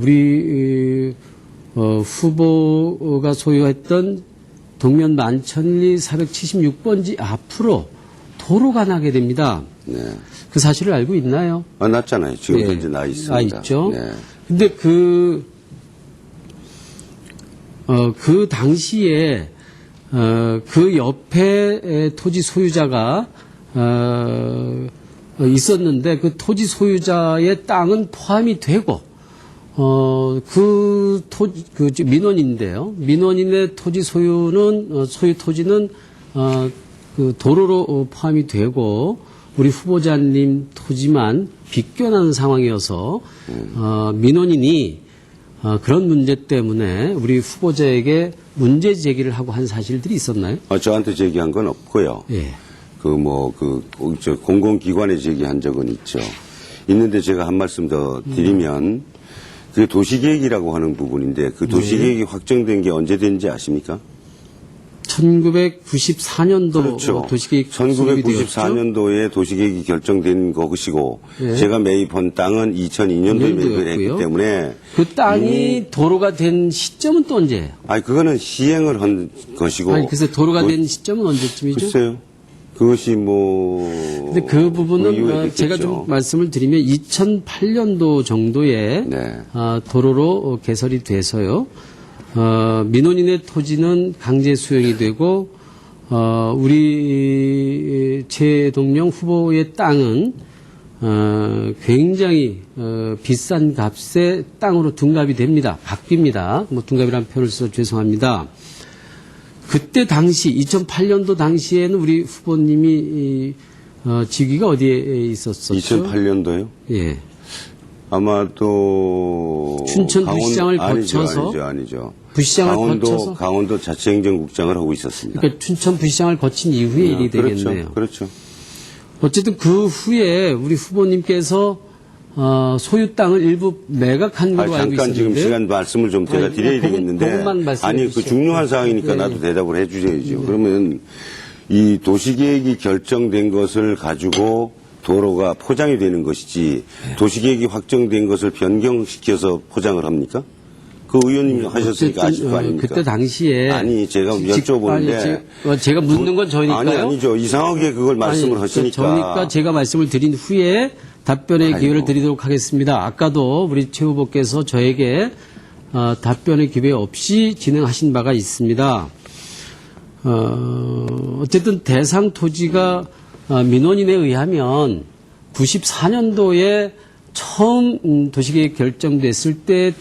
우리 후보가 소유했던 동면 만천리 476번지 앞으로 도로가 나게 됩니다. 네. 그 사실을 알고 있나요? 났잖아요. 지금도 네. 이제 나 있습니다. 있죠. 네. 근데 그 당시에 그 옆에 토지 소유자가 있었는데 그 토지 소유자의 땅은 포함이 되고 민원인데요. 민원인의 토지 소유는 소유 토지는 그 도로로 포함이 되고 우리 후보자님 토지만 비껴나는 상황이어서 민원인이 그런 문제 때문에 우리 후보자에게 문제 제기를 하고 한 사실들이 있었나요? 저한테 제기한 건 없고요. 예. 공공기관에 제기한 적은 있죠. 있는데 제가 한 말씀 더 드리면 그 도시계획이라고 하는 부분인데 그 도시계획이 확정된 게 언제 된지 아십니까? 1994년도 그렇죠. 도시계획 1994년도에 도시계획이 결정된 것이고 예. 제가 매입한 땅은 2002년도에 매입을 했기 때문에 그 땅이 도로가 된 시점은 또 언제예요? 그거는 시행을 한 것이고 그래서 도로가 된 시점은 언제쯤이죠? 글쎄요. 그것이 근데 그 부분은 이후에 제가 됐겠죠. 좀 말씀을 드리면 2008년도 정도에 네. 도로로 개설이 돼서요. 민원인의 토지는 강제 수용이 되고 우리 최동영 후보의 땅은 굉장히 비싼 값의 땅으로 둔갑이 됩니다. 바뀝니다. 뭐 둔갑이라는 표현을 써서 죄송합니다. 그때 당시 2008년도 당시에는 우리 후보님이 직위가 어디에 있었었죠? 2008년도요? 예. 아마도 춘천 부시장을 거쳐서 아니죠. 부시장을 거쳐서 강원도 자치행정국장을 하고 있었습니다. 그러니까 춘천 부시장을 거친 이후의 일이 그렇죠. 되겠네요. 그렇죠. 어쨌든 그 후에 우리 후보님께서 소유 땅을 일부 매각한 걸로 알고 잠깐 지금 있었는데 시간 말씀을 좀 제가 아니, 드려야 그것만 되겠는데 말씀해 아니 그 주시죠. 중요한 사항이니까 네. 나도 대답을 해 주셔야죠. 그러면 이 도시계획이 결정된 것을 가지고 도로가 포장이 되는 것이지 도시계획이 확정된 것을 변경시켜서 포장을 합니까? 그 의원님 하셨으니까 아실 거 아닙니까? 그때 당시에 아니 제가 여쭤보는데 제가 묻는 건 저니까요. 아니죠. 이상하게 그걸 말씀을 하시니까. 저니까 제가 말씀을 드린 후에 답변의 기회를 드리도록 하겠습니다. 아까도 우리 최 후보께서 저에게 답변의 기회 없이 진행하신 바가 있습니다. 어쨌든 대상 토지가 민원인에 의하면 94년도에 처음 도시계획 결정됐을 때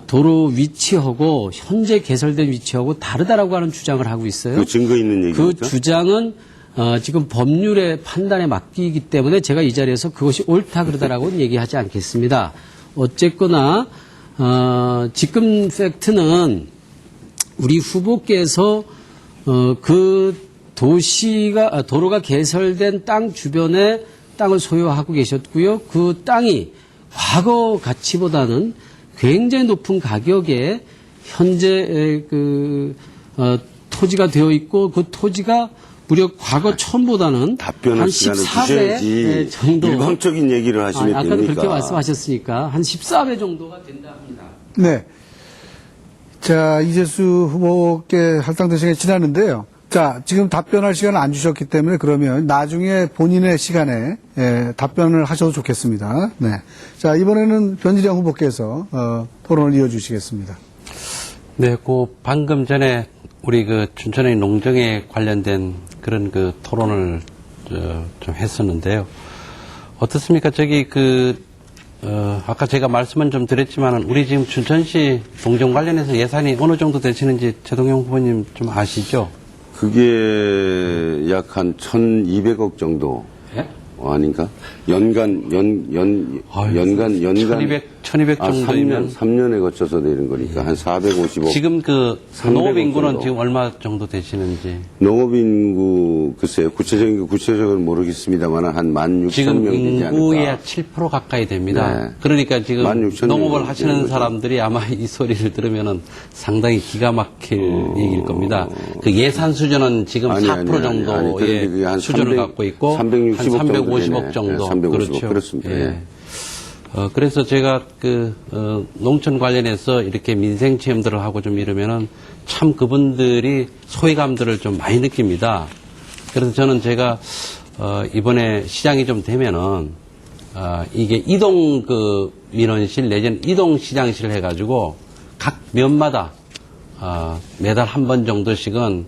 도로 위치하고 현재 개설된 위치하고 다르다라고 하는 주장을 하고 있어요. 그 증거 있는 그 얘기입니까? 주장은 지금 법률의 판단에 맡기기 때문에 제가 이 자리에서 그것이 옳다 그러다라고는 얘기하지 않겠습니다. 어쨌거나 지금 팩트는 우리 후보께서 그 도로가 개설된 땅 주변에 땅을 소유하고 계셨고요. 그 땅이 과거 가치보다는 굉장히 높은 가격에 현재 토지가 되어 있고 그 토지가 무려 과거 처음보다는 한 답변할 시간을 14배 주셔야지 정도. 일방적인 얘기를 하시면 아까도 됩니까? 그렇게 말씀하셨으니까 한 14배 정도가 된다 합니다. 네. 자, 이재수 후보께 할당된 시간이 지났는데요. 자, 지금 답변할 시간을 안 주셨기 때문에 그러면 나중에 본인의 시간에 답변을 하셔도 좋겠습니다. 네. 자, 이번에는 변진영 후보께서 토론을 이어주시겠습니다. 네, 그 방금 전에 우리 그 춘천의 농정에 관련된 그런 그 토론을 좀 했었는데요. 어떻습니까? 저기 아까 제가 말씀은 좀 드렸지만은 우리 지금 춘천시 농정 관련해서 예산이 어느 정도 되시는지 최동영 후보님 좀 아시죠? 그게 약 한 1,200억 정도 예? 아닌가? 연간 1200 정도이면 3년에 거쳐서 되는 거니까 한 450억. 지금 그 300억 농업 인구는 정도. 지금 얼마 정도 되시는지 농업 인구 글쎄요. 구체적으로 모르겠습니다만 한 16,000명 지금 되지 인구의 않을까. 7% 가까이 됩니다. 네. 그러니까 지금 16,000 농업을 명 하시는 되는 거죠. 사람들이 아마 이 소리를 들으면은 상당히 기가 막힐 얘기일 겁니다. 그 예산 수준은 지금 4% 그런데 정도의 그게 한 수준을 300, 갖고 있고 360억 한 350억 되네. 정도. 네, 350억. 그렇죠. 그렇습니다. 예. 예. 그래서 제가 농촌 관련해서 이렇게 민생 체험들을 하고 좀 이러면은 참 그분들이 소외감들을 좀 많이 느낍니다. 그래서 저는 제가 이번에 시장이 좀 되면은 이게 이동 민원실 내지는 이동 시장실 해가지고 각 면마다 매달 한 번 정도씩은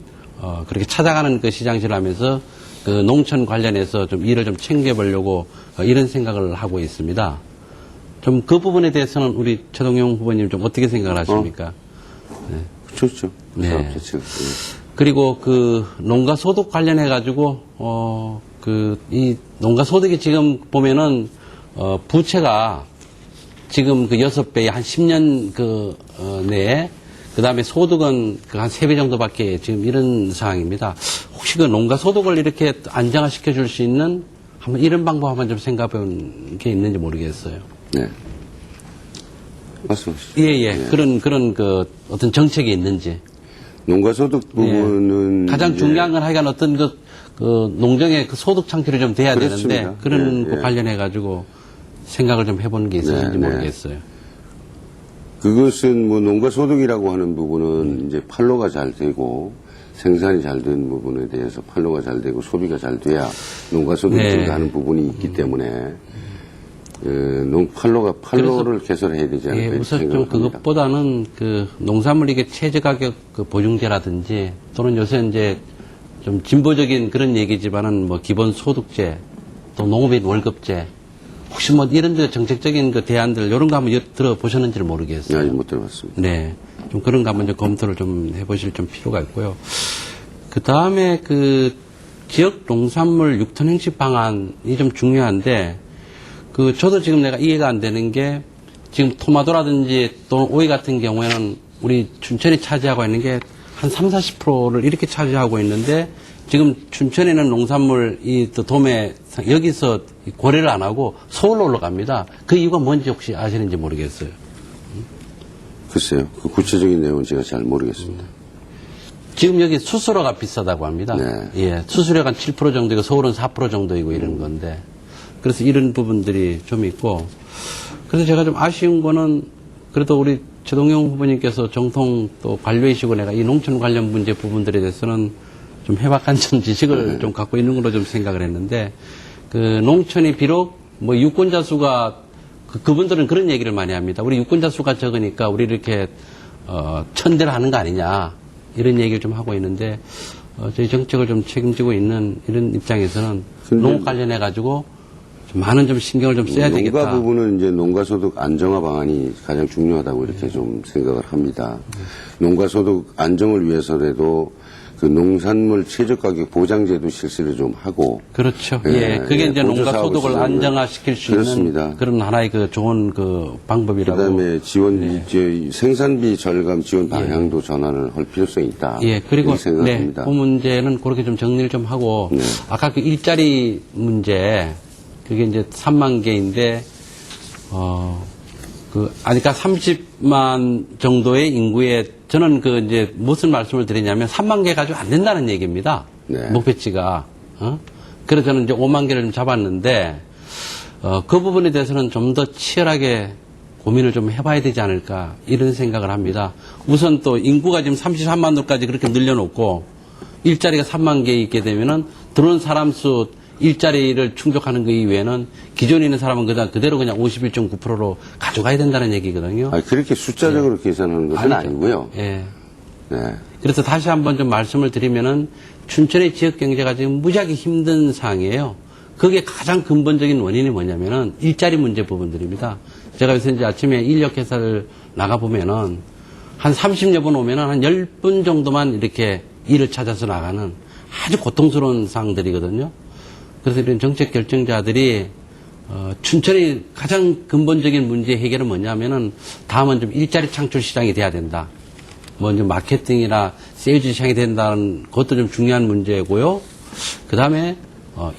그렇게 찾아가는 그 시장실 하면서 그 농촌 관련해서 좀 일을 좀 챙겨보려고 이런 생각을 하고 있습니다. 좀 그 부분에 대해서는 우리 최동영 후보님 좀 어떻게 생각을 하십니까? 좋죠. 네. 사업 자체가. 예. 그리고 그 농가 소득 관련해 가지고 이 농가 소득이 지금 보면은 부채가 지금 그 6배에 한 10년 내에 그다음에 소득은 한 3배 정도밖에 지금 이런 상황입니다. 혹시 그 농가 소득을 이렇게 안정화시켜 줄 수 있는 한번 이런 방법 한번 좀 생각해 본 게 있는지 모르겠어요. 네. 말씀하시죠. 예. 그런 그 어떤 정책이 있는지. 농가소득 부분은 가장 이제 중요한 건 하여간 어떤 그 농정의 그 소득 창출이 좀 돼야 그렇습니다. 되는데 그런 예, 거 예. 관련해 가지고 생각을 좀 해보는 게 있었는지 네, 네. 모르겠어요. 그것은 뭐 농가소득이라고 하는 부분은 이제 판로가 잘 되고 생산이 잘 되는 부분에 대해서 판로가 잘 되고 소비가 잘 돼야 농가소득이 네. 증가하는 부분이 있기 때문에 판로를 개설해야 되지 않을까 예, 이렇게 우선 좀 생각합니다. 그것보다는 그 농산물 이게 최저 가격 그 보증제라든지 또는 요새 이제 좀 진보적인 그런 얘기지만은 뭐 기본 소득제 또 농업인 월급제 혹시 뭐 이런 저 정책적인 그 대안들 이런 거 한번 들어보셨는지를 모르겠어요. 아직 못 들어봤습니다. 네. 좀 그런 거 한번 좀 검토를 좀 해보실 좀 필요가 있고요. 그 다음에 지역 농산물 6톤 행식 방안이 좀 중요한데, 저도 지금 내가 이해가 안 되는 게, 지금 토마토라든지 또는 오이 같은 경우에는 우리 춘천이 차지하고 있는 게 한 30-40%를 이렇게 차지하고 있는데, 지금 춘천에는 농산물 또 도매 여기서 거래를 안 하고 서울로 올라갑니다. 그 이유가 뭔지 혹시 아시는지 모르겠어요. 글쎄요. 그 구체적인 내용은 제가 잘 모르겠습니다. 지금 여기 수수료가 비싸다고 합니다. 네. 예, 수수료가 한 7% 정도이고 서울은 4% 정도이고 이런 건데, 그래서 이런 부분들이 좀 있고, 그래서 제가 좀 아쉬운 거는 그래도 우리 최동영 후보님께서 정통 또 관료이시고 내가 이 농촌 관련 문제 부분들에 대해서는 좀 해박한 좀 지식을 좀 갖고 있는 걸로 좀 생각을 했는데, 농촌이 비록 뭐 유권자 수가 그분들은 그런 얘기를 많이 합니다. 우리 유권자 수가 적으니까 우리 이렇게 천대를 하는 거 아니냐 이런 얘기를 좀 하고 있는데, 저희 정책을 좀 책임지고 있는 이런 입장에서는 농업 관련해 가지고 많은 좀 신경을 좀 써야 되겠다. 농가 부분은 이제 농가소득 안정화 방안이 가장 중요하다고 이렇게 좀 생각을 합니다. 농가소득 안정을 위해서라도 그 농산물 최저가격 보장제도 실시를 좀 하고. 그렇죠. 예, 그게 이제 농가 소득을 안정화시킬 수 그렇습니다. 있는 그런 하나의 좋은 방법이라고. 그다음에 지원, 생산비 절감 지원 방향도 전환을 할 필요성이 있다. 예, 그리고 이렇게 생각합니다. 그 문제는 그렇게 좀 정리를 좀 하고, 아까 그 일자리 문제, 그게 이제 3만 개인데, 그러니까 30만 정도의 인구에 저는 이제 무슨 말씀을 드리냐면 3만 개 가지고 안 된다는 얘기입니다. 네. 목표치가. 그래서 저는 이제 5만 개를 좀 잡았는데, 그 부분에 대해서는 좀 더 치열하게 고민을 좀 해봐야 되지 않을까, 이런 생각을 합니다. 우선 또 인구가 지금 33만으로까지 그렇게 늘려놓고, 일자리가 3만 개 있게 되면은 들어온 사람 수, 일자리를 충족하는 그 이외에는 기존에 있는 사람은 그대로 그냥 51.9%로 가져가야 된다는 얘기거든요. 그렇게 숫자적으로 계산하는 것은 아니고요. 예. 네. 그래서 다시 한번 좀 말씀을 드리면은 춘천의 지역 경제가 지금 무지하게 힘든 상황이에요. 그게 가장 근본적인 원인이 뭐냐면은 일자리 문제 부분들입니다. 제가 요새 이제 아침에 인력 회사를 나가보면은 한 30여 분 오면은 한 10분 정도만 이렇게 일을 찾아서 나가는 아주 고통스러운 상황들이거든요. 그래서 이런 정책 결정자들이 춘천의 가장 근본적인 문제 해결은 뭐냐면은 다음은 좀 일자리 창출 시장이 돼야 된다. 뭐 이제 마케팅이나 세일즈 시장이 된다는 것도 좀 중요한 문제고요. 그 다음에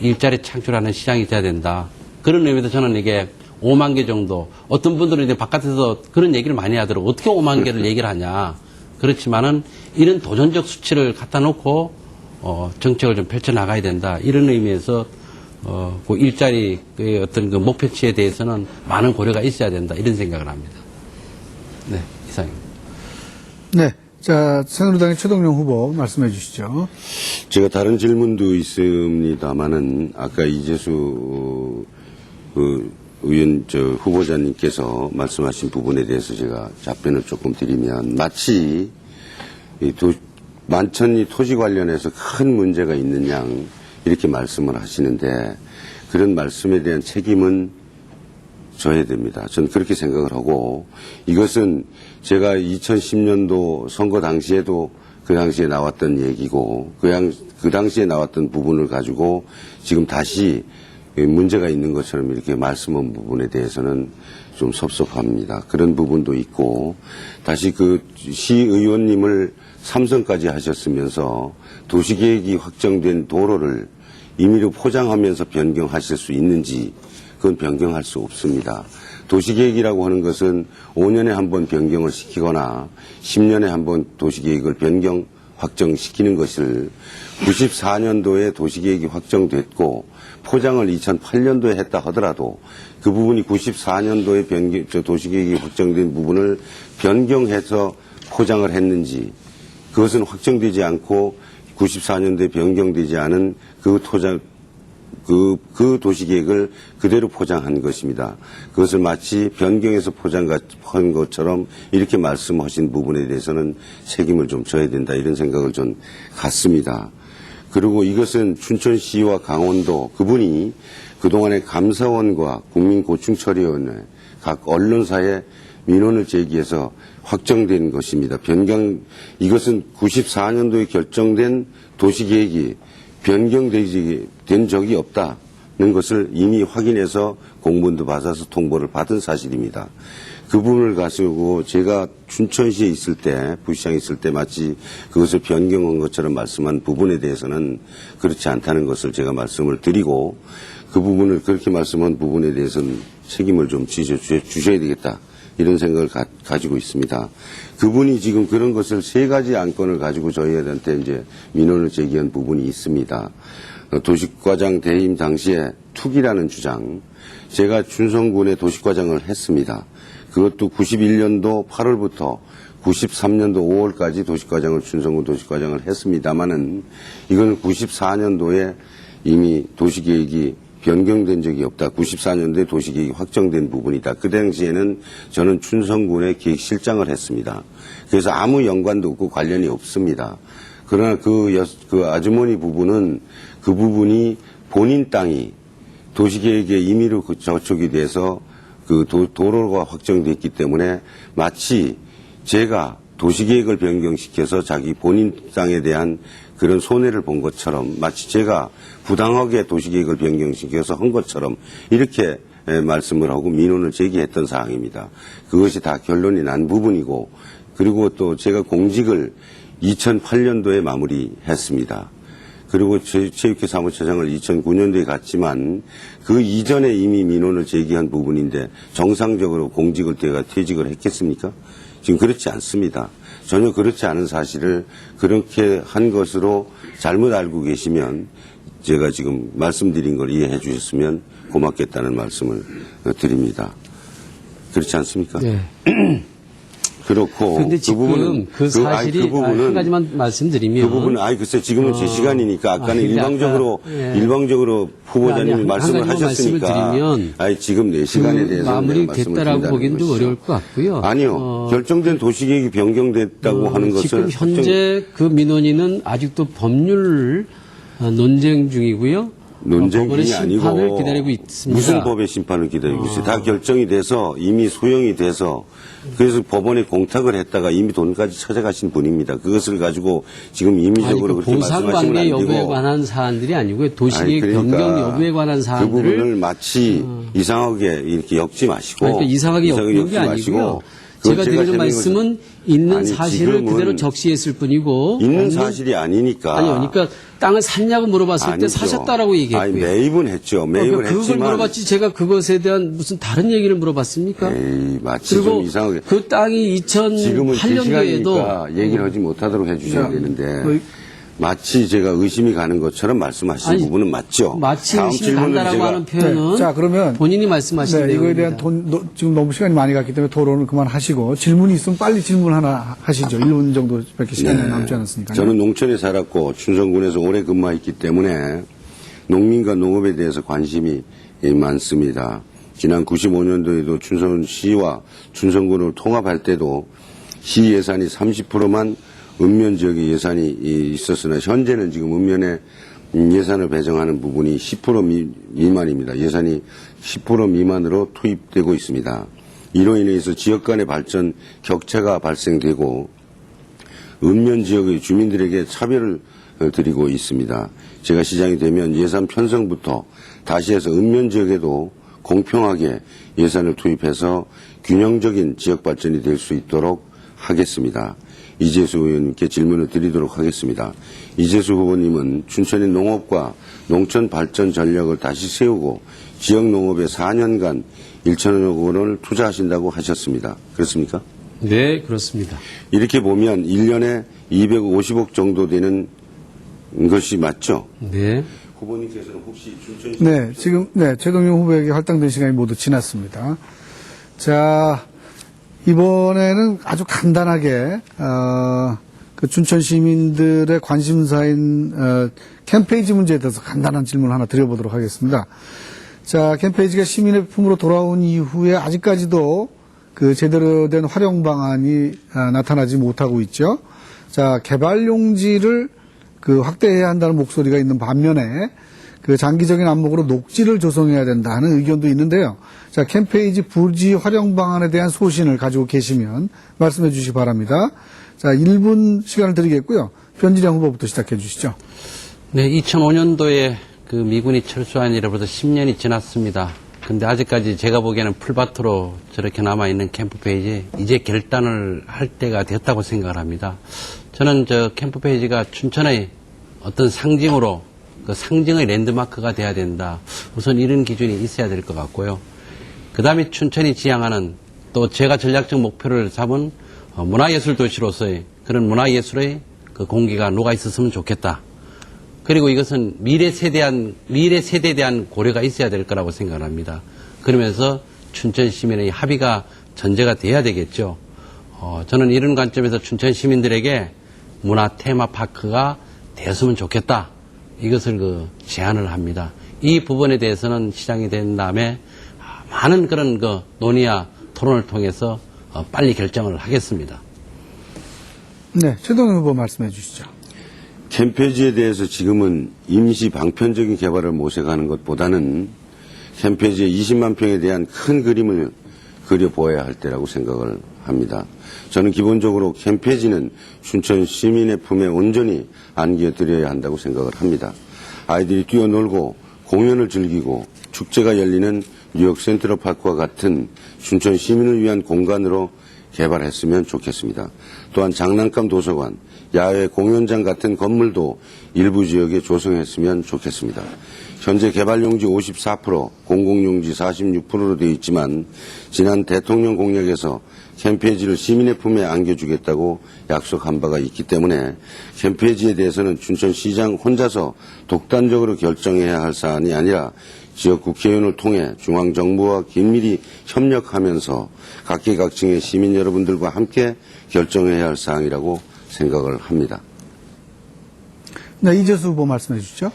일자리 창출하는 시장이 돼야 된다. 그런 의미에서 저는 이게 5만 개 정도. 어떤 분들은 이제 바깥에서 그런 얘기를 많이 하더라고요. 어떻게 5만 개를 얘기를 하냐. 그렇지만은 이런 도전적 수치를 갖다 놓고 정책을 좀 펼쳐나가야 된다. 이런 의미에서, 그 일자리, 어떤 그 목표치에 대해서는 많은 고려가 있어야 된다. 이런 생각을 합니다. 네, 이상입니다. 네. 자, 새누리당의 최동영 후보 말씀해 주시죠. 제가 다른 질문도 있습니다만은 아까 이재수 의원 후보자님께서 말씀하신 부분에 대해서 제가 답변을 조금 드리면 마치 만천리 토지 관련해서 큰 문제가 있는 양 이렇게 말씀을 하시는데 그런 말씀에 대한 책임은 져야 됩니다. 저는 그렇게 생각을 하고 이것은 제가 2010년도 선거 당시에도 그 당시에 나왔던 얘기고 그 당시에 나왔던 부분을 가지고 지금 다시 문제가 있는 것처럼 이렇게 말씀한 부분에 대해서는 좀 섭섭합니다. 그런 부분도 있고 다시 그 시의원님을 3선까지 하셨으면서 도시계획이 확정된 도로를 임의로 포장하면서 변경하실 수 있는지 그건 변경할 수 없습니다. 도시계획이라고 하는 것은 5년에 한 번 변경을 시키거나 10년에 한 번 도시계획을 확정시키는 것을 94년도에 도시계획이 확정됐고 포장을 2008년도에 했다 하더라도 그 부분이 94년도에 도시계획이 확정된 부분을 변경해서 포장을 했는지 그것은 확정되지 않고 94년도에 변경되지 않은 그 도시계획을 그대로 포장한 것입니다. 그것을 마치 변경해서 포장한 것처럼 이렇게 말씀하신 부분에 대해서는 책임을 좀 져야 된다 이런 생각을 좀 갖습니다. 그리고 이것은 춘천시와 강원도 그분이 그동안의 감사원과 국민고충처리위원회 각 언론사에 민원을 제기해서 확정된 것입니다. 이것은 94년도에 결정된 도시계획이 변경된 적이 없다는 것을 이미 확인해서 공문도 받아서 통보를 받은 사실입니다. 그 부분을 가지고 제가 춘천시에 있을 때, 부시장에 있을 때 마치 그것을 변경한 것처럼 말씀한 부분에 대해서는 그렇지 않다는 것을 제가 말씀을 드리고, 그 부분을 그렇게 말씀한 부분에 대해서는 책임을 좀 주셔야 되겠다, 이런 생각을 가지고 있습니다. 그분이 지금 그런 것을 3가지 안건을 가지고 저희한테 이제 민원을 제기한 부분이 있습니다. 도시과장 대임 당시에 투기라는 주장, 제가 춘성군에 도시과장을 했습니다. 그것도 91년도 8월부터 93년도 5월까지 도시과장을, 춘성군 도시과장을 했습니다만은, 이거는 94년도에 이미 도시계획이 변경된 적이 없다. 94년도에 도시계획이 확정된 부분이다. 그 당시에는 저는 춘성군의 계획실장을 했습니다. 그래서 아무 연관도 없고 관련이 없습니다. 그러나 그 아주머니 부분은 그 부분이 본인 땅이 도시계획에 임의로 저촉이 돼서 그 도로가 확정됐기 때문에 마치 제가 도시계획을 변경시켜서 자기 본인 땅에 대한 그런 손해를 본 것처럼, 마치 제가 부당하게 도시계획을 변경시켜서 한 것처럼 이렇게 말씀을 하고 민원을 제기했던 사항입니다. 그것이 다 결론이 난 부분이고, 그리고 또 제가 공직을 2008년도에 마무리했습니다. 그리고 체육회 사무처장을 2009년도에 갔지만 그 이전에 이미 민원을 제기한 부분인데 정상적으로 공직을 제가 퇴직을 했겠습니까? 지금 그렇지 않습니다. 전혀 그렇지 않은 사실을 그렇게 한 것으로 잘못 알고 계시면 제가 지금 말씀드린 걸 이해해 주셨으면 고맙겠다는 말씀을 드립니다. 그렇지 않습니까? 네. 그렇고 그런데 그 지금 부분은 그 사실이 한 가지만 말씀드리면, 그 부분은 글쎄 지금은 제 시간이니까 아까는 근데 일방적으로 후보자님이 한 말씀을 가지만 하셨으니까 말씀을 드리면 지금 내 시간에 대해서 마무리됐다라고 보기는 좀 어려울 것 같고요. 아니요. 결정된 도시계획이 변경됐다고 하는 것을 지금 현재 그 민원인은 아직도 법률 논쟁 중이고요. 논쟁이 법원의 심판을 아니고 기다리고 있습니다. 무슨 법의 심판을 기다리고 있어요? 다 결정이 돼서 이미 소용이 돼서, 그래서 법원에 공탁을 했다가 이미 돈까지 찾아가신 분입니다. 그것을 가지고 지금 임의적으로 그렇게 말씀하시면 안 보상관계 여부에 되고. 관한 사안들이 아니고요. 도시계획 변경 여부에 관한 그 사안들을 부분을 마치 이상하게 이렇게 엮지 마시고. 그러니까 이상하게 엮는 게 아니고요. 제가 드리는 말씀은 있는 사실을 지금은 그대로 적시했을 뿐이고. 있는 사실이 아니니까. 아니요. 그러니까 땅을 샀냐고 물어봤을 때 아니죠. 사셨다라고 얘기했고요. 매입은 했죠. 매입은 그걸 했지만. 물어봤지 제가 그것에 대한 무슨 다른 얘기를 물어봤습니까? 에이, 마치 그리고 좀 이상하게. 그 땅이 지금은 제 2008년도에도 시간이니까 얘기를 하지 못하도록 해주셔야 되는데. 마치 제가 의심이 가는 것처럼 말씀하시는 부분은 맞죠. 마치 다음 의심이 질문을 간다라고 제가 하는 표현은 네, 자, 그러면 본인이 말씀하신 네, 이거에 내용입니다. 대한 지금 너무 시간이 많이 갔기 때문에 토론을 그만하시고 질문이 있으면 빨리 질문 하나 하시죠. 1분 정도밖에 시간이 남지 않았으니까. 저는 농촌에 살았고 춘성군에서 오래 근무했기 때문에 농민과 농업에 대해서 관심이 많습니다. 지난 95년도에도 춘성시와 춘성군을 통합할 때도 시 예산이 30%만 읍면 지역의 예산이 있었으나 현재는 지금 읍면에 예산을 배정하는 부분이 10% 미만입니다. 예산이 10% 미만으로 투입되고 있습니다. 이로 인해서 지역 간의 발전 격차가 발생되고 읍면 지역의 주민들에게 차별을 드리고 있습니다. 제가 시장이 되면 예산 편성부터 다시 해서 읍면 지역에도 공평하게 예산을 투입해서 균형적인 지역 발전이 될 수 있도록 하겠습니다. 이재수 의원님께 질문을 드리도록 하겠습니다. 이재수 후보님은 춘천의 농업과 농촌 발전 전략을 다시 세우고 지역 농업에 4년간 1천억 원을 투자하신다고 하셨습니다. 그렇습니까? 네, 그렇습니다. 이렇게 보면 1년에 250억 정도 되는 것이 맞죠? 네. 후보님께서는 혹시 춘천시 네, 지금 최동영 후보에게 할당된 시간이 모두 지났습니다. 자, 이번에는 아주 간단하게 그 춘천 시민들의 관심사인 캠페이지 문제에 대해서 간단한 질문을 하나 드려보도록 하겠습니다. 자, 캠페이지가 시민의 품으로 돌아온 이후에 아직까지도 그 제대로 된 활용 방안이 나타나지 못하고 있죠. 자, 개발 용지를 그 확대해야 한다는 목소리가 있는 반면에 그 장기적인 안목으로 녹지를 조성해야 된다는 의견도 있는데요. 자, 캠페이지 부지 활용 방안에 대한 소신을 가지고 계시면 말씀해 주시기 바랍니다. 자, 1분 시간을 드리겠고요. 변진영 후보부터 시작해 주시죠. 네, 2005년도에 그 미군이 철수한 이래부터 10년이 지났습니다. 근데 아직까지 제가 보기에는 풀밭으로 저렇게 남아있는 캠프페이지 이제 결단을 할 때가 됐다고 생각을 합니다. 저는 저 캠프페이지가 춘천의 어떤 상징으로 그 상징의 랜드마크가 돼야 된다. 우선 이런 기준이 있어야 될 것 같고요. 그 다음에 춘천이 지향하는 또 제가 전략적 목표를 잡은 문화예술 도시로서의 그런 문화예술의 그 공기가 녹아 있었으면 좋겠다. 그리고 이것은 미래 세대에 대한 고려가 있어야 될 거라고 생각을 합니다. 그러면서 춘천 시민의 합의가 전제가 돼야 되겠죠. 저는 이런 관점에서 춘천 시민들에게 문화 테마파크가 되었으면 좋겠다. 이것을 제안을 합니다. 이 부분에 대해서는 시장이 된 다음에 많은 그런 논의와 토론을 통해서 빨리 결정을 하겠습니다. 네, 최동영 후보 말씀해 주시죠. 캠페지에 대해서 지금은 임시 방편적인 개발을 모색하는 것보다는 캠페지의 20만 평에 대한 큰 그림을 그려보아야 할 때라고 생각을 합니다. 저는 기본적으로 캠페지는 춘천 시민의 품에 온전히 안겨드려야 한다고 생각을 합니다. 아이들이 뛰어놀고 공연을 즐기고 축제가 열리는 뉴욕 센트럴파크와 같은 춘천 시민을 위한 공간으로 개발했으면 좋겠습니다. 또한 장난감 도서관, 야외 공연장 같은 건물도 일부 지역에 조성했으면 좋겠습니다. 현재 개발용지 54%, 공공용지 46%로 되어 있지만 지난 대통령 공약에서 캠페지를 시민의 품에 안겨주겠다고 약속한 바가 있기 때문에 캠페지에 대해서는 춘천시장 혼자서 독단적으로 결정해야 할 사안이 아니라 지역 국회의원을 통해 중앙정부와 긴밀히 협력하면서 각계각층의 시민 여러분들과 함께 결정해야 할 사항이라고 생각을 합니다. 네, 이재수 후보 말씀해 주시죠.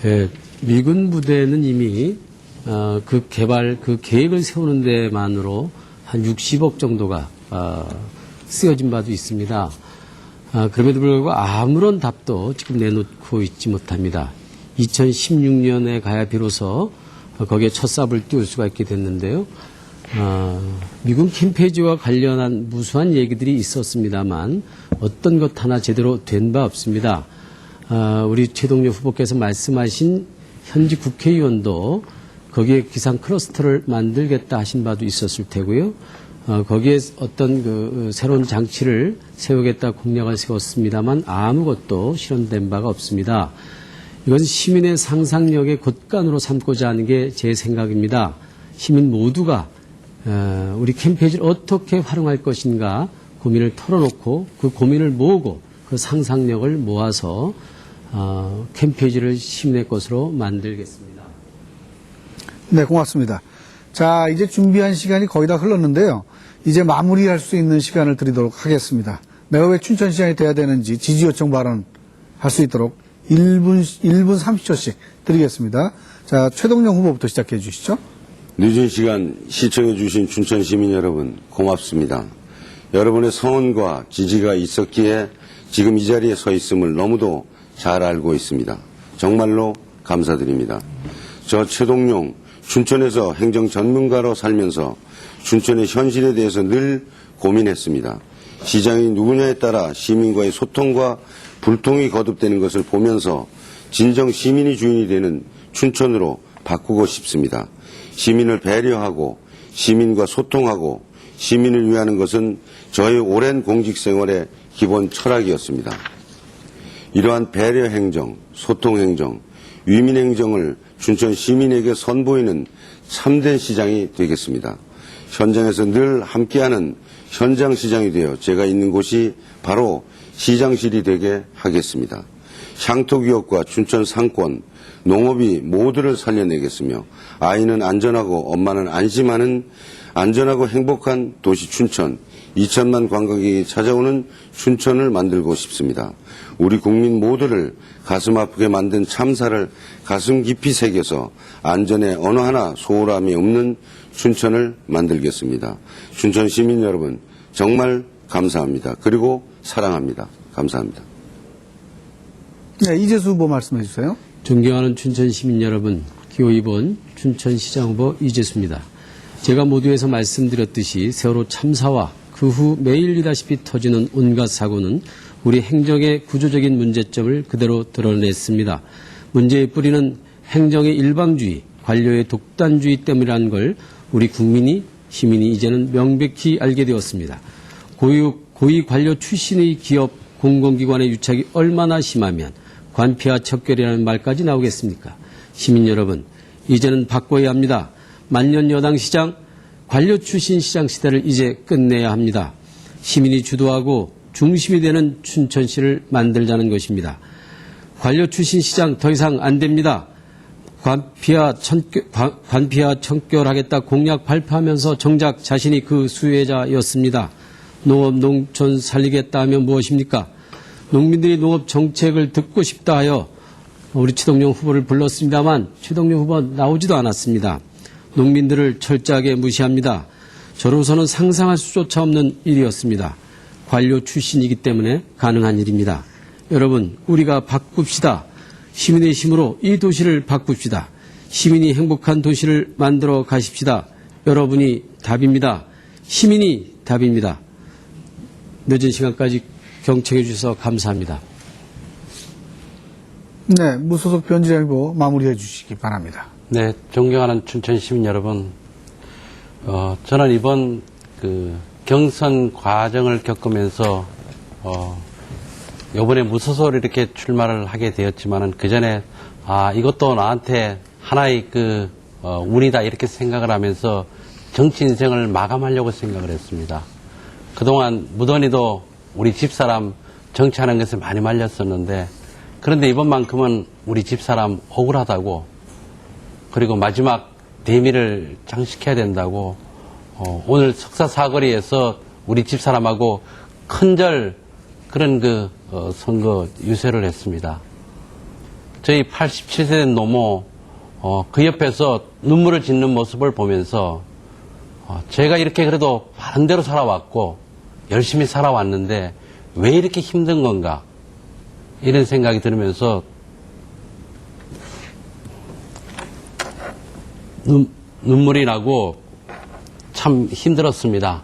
예, 미군 부대는 이미 그 개발, 그 계획을 세우는 데만으로 한 60억 정도가 쓰여진 바도 있습니다. 그럼에도 불구하고 아무런 답도 지금 내놓고 있지 못합니다. 2016년에 가야 비로소 거기에 첫 삽을 띄울 수가 있게 됐는데요. 미군 캠페지와 관련한 무수한 얘기들이 있었습니다만 어떤 것 하나 제대로 된 바 없습니다. 우리 최동료 후보께서 말씀하신 현지 국회의원도 거기에 기상 클러스터를 만들겠다 하신 바도 있었을 테고요. 거기에 어떤 그 새로운 장치를 세우겠다 공약을 세웠습니다만 아무것도 실현된 바가 없습니다. 이건 시민의 상상력의 곳간으로 삼고자 하는 게 제 생각입니다. 시민 모두가 우리 캠페이지를 어떻게 활용할 것인가 고민을 털어놓고 그 고민을 모으고 그 상상력을 모아서 캠페이지를 시민의 것으로 만들겠습니다. 네, 고맙습니다. 자, 이제 준비한 시간이 거의 다 흘렀는데요. 이제 마무리할 수 있는 시간을 드리도록 하겠습니다. 내가 왜 춘천시장이 돼야 되는지 지지 요청 발언할 수 있도록 1분 30초씩 드리겠습니다. 자, 최동영 후보부터 시작해 주시죠. 늦은 시간 시청해 주신 춘천 시민 여러분 고맙습니다. 여러분의 성원과 지지가 있었기에 지금 이 자리에 서 있음을 너무도 잘 알고 있습니다. 정말로 감사드립니다. 저 최동용 춘천에서 행정 전문가로 살면서 춘천의 현실에 대해서 늘 고민했습니다. 시장이 누구냐에 따라 시민과의 소통과 불통이 거듭되는 것을 보면서 진정 시민이 주인이 되는 춘천으로 바꾸고 싶습니다. 시민을 배려하고 시민과 소통하고 시민을 위하는 것은 저의 오랜 공직 생활의 기본 철학이었습니다. 이러한 배려 행정, 소통 행정, 위민 행정을 춘천 시민에게 선보이는 참된 시장이 되겠습니다. 현장에서 늘 함께하는 현장 시장이 되어 제가 있는 곳이 바로 시장실이 되게 하겠습니다. 향토기업과 춘천 상권, 농업이 모두를 살려내겠으며 아이는 안전하고 엄마는 안심하는 안전하고 행복한 도시 춘천, 2천만 관광객이 찾아오는 춘천을 만들고 싶습니다. 우리 국민 모두를 가슴 아프게 만든 참사를 가슴 깊이 새겨서 안전에 어느 하나 소홀함이 없는 춘천을 만들겠습니다. 춘천 시민 여러분 정말 감사합니다. 그리고 사랑합니다. 감사합니다. 네, 이재수 후보 말씀해 주세요. 존경하는 춘천 시민 여러분, 기호 2번 춘천시장 후보 이재수입니다. 제가 모두에서 말씀드렸듯이 세월호 참사와 그 그 후 매일이다시피 터지는 온갖 사고는 우리 행정의 구조적인 문제점을 그대로 드러냈습니다. 문제의 뿌리는 행정의 일방주의, 관료의 독단주의 때문이라는 걸 우리 국민이, 시민이 이제는 명백히 알게 되었습니다. 고위 관료 출신의 기업, 공공기관의 유착이 얼마나 심하면 관피와 척결이라는 말까지 나오겠습니까? 시민 여러분, 이제는 바꿔야 합니다. 만년 여당 시장, 관료 출신 시장 시대를 이제 끝내야 합니다. 시민이 주도하고 중심이 되는 춘천시를 만들자는 것입니다. 관료 출신 시장 더 이상 안 됩니다. 관피와 척결하겠다 공약 발표하면서 정작 자신이 그 수혜자였습니다. 농업, 농촌 살리겠다 하면 무엇입니까? 농민들이 농업 정책을 듣고 싶다 하여 우리 최동영 후보를 불렀습니다만 최동영 후보 나오지도 않았습니다. 농민들을 철저하게 무시합니다. 저로서는 상상할 수조차 없는 일이었습니다. 관료 출신이기 때문에 가능한 일입니다. 여러분, 우리가 바꿉시다. 시민의 힘으로 이 도시를 바꿉시다. 시민이 행복한 도시를 만들어 가십시다. 여러분이 답입니다. 시민이 답입니다. 늦은 시간까지 경청해 주셔서 감사합니다. 네, 무소속 변진영 후보 마무리해 주시기 바랍니다. 네, 존경하는 춘천 시민 여러분, 저는 이번 그 경선 과정을 겪으면서 이번에 무소속으로 이렇게 출마를 하게 되었지만은 그 전에 이것도 나한테 하나의 운이다 이렇게 생각을 하면서 정치 인생을 마감하려고 생각을 했습니다. 그동안 무던히도 우리 집사람 정치하는 것에 많이 말렸었는데 그런데 이번만큼은 우리 집사람 억울하다고 그리고 마지막 대미를 장식해야 된다고 오늘 석사 사거리에서 우리 집사람하고 큰절 그런 선거 유세를 했습니다. 저희 87세 된 노모 그 옆에서 눈물을 짓는 모습을 보면서 제가 이렇게 그래도 바른대로 살아왔고 열심히 살아왔는데 왜 이렇게 힘든 건가 이런 생각이 들으면서 눈물이 나고 참 힘들었습니다.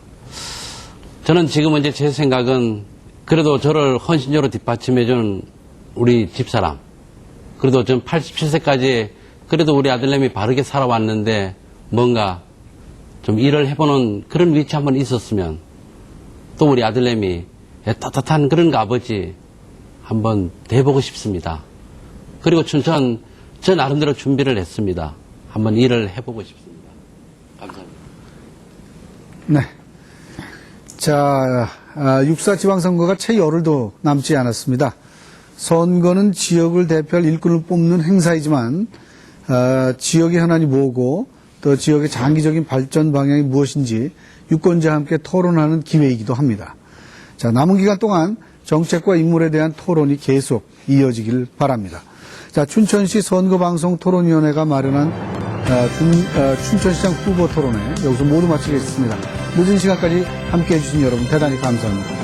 저는 지금 이제 제 생각은 그래도 저를 헌신적으로 뒷받침해준 우리 집사람 그래도 전 87세까지 그래도 우리 아들내미 바르게 살아왔는데 뭔가 좀 일을 해보는 그런 위치 한번 있었으면 또 우리 아들내미 따뜻한 그런 아버지 한번 돼보고 싶습니다. 그리고 춘천 저 나름대로 준비를 했습니다. 한번 일을 해보고 싶습니다. 감사합니다. 네. 자, 6.4 지방선거가 채 열흘도 남지 않았습니다. 선거는 지역을 대표할 일꾼을 뽑는 행사이지만 지역의 현안이 뭐고 또 지역의 장기적인 발전 방향이 무엇인지 유권자와 함께 토론하는 기회이기도 합니다. 자, 남은 기간 동안 정책과 인물에 대한 토론이 계속 이어지길 바랍니다. 자, 춘천시 선거방송 토론위원회가 마련한 춘천시장 후보 토론회 여기서 모두 마치겠습니다. 늦은 시간까지 함께해 주신 여러분 대단히 감사합니다.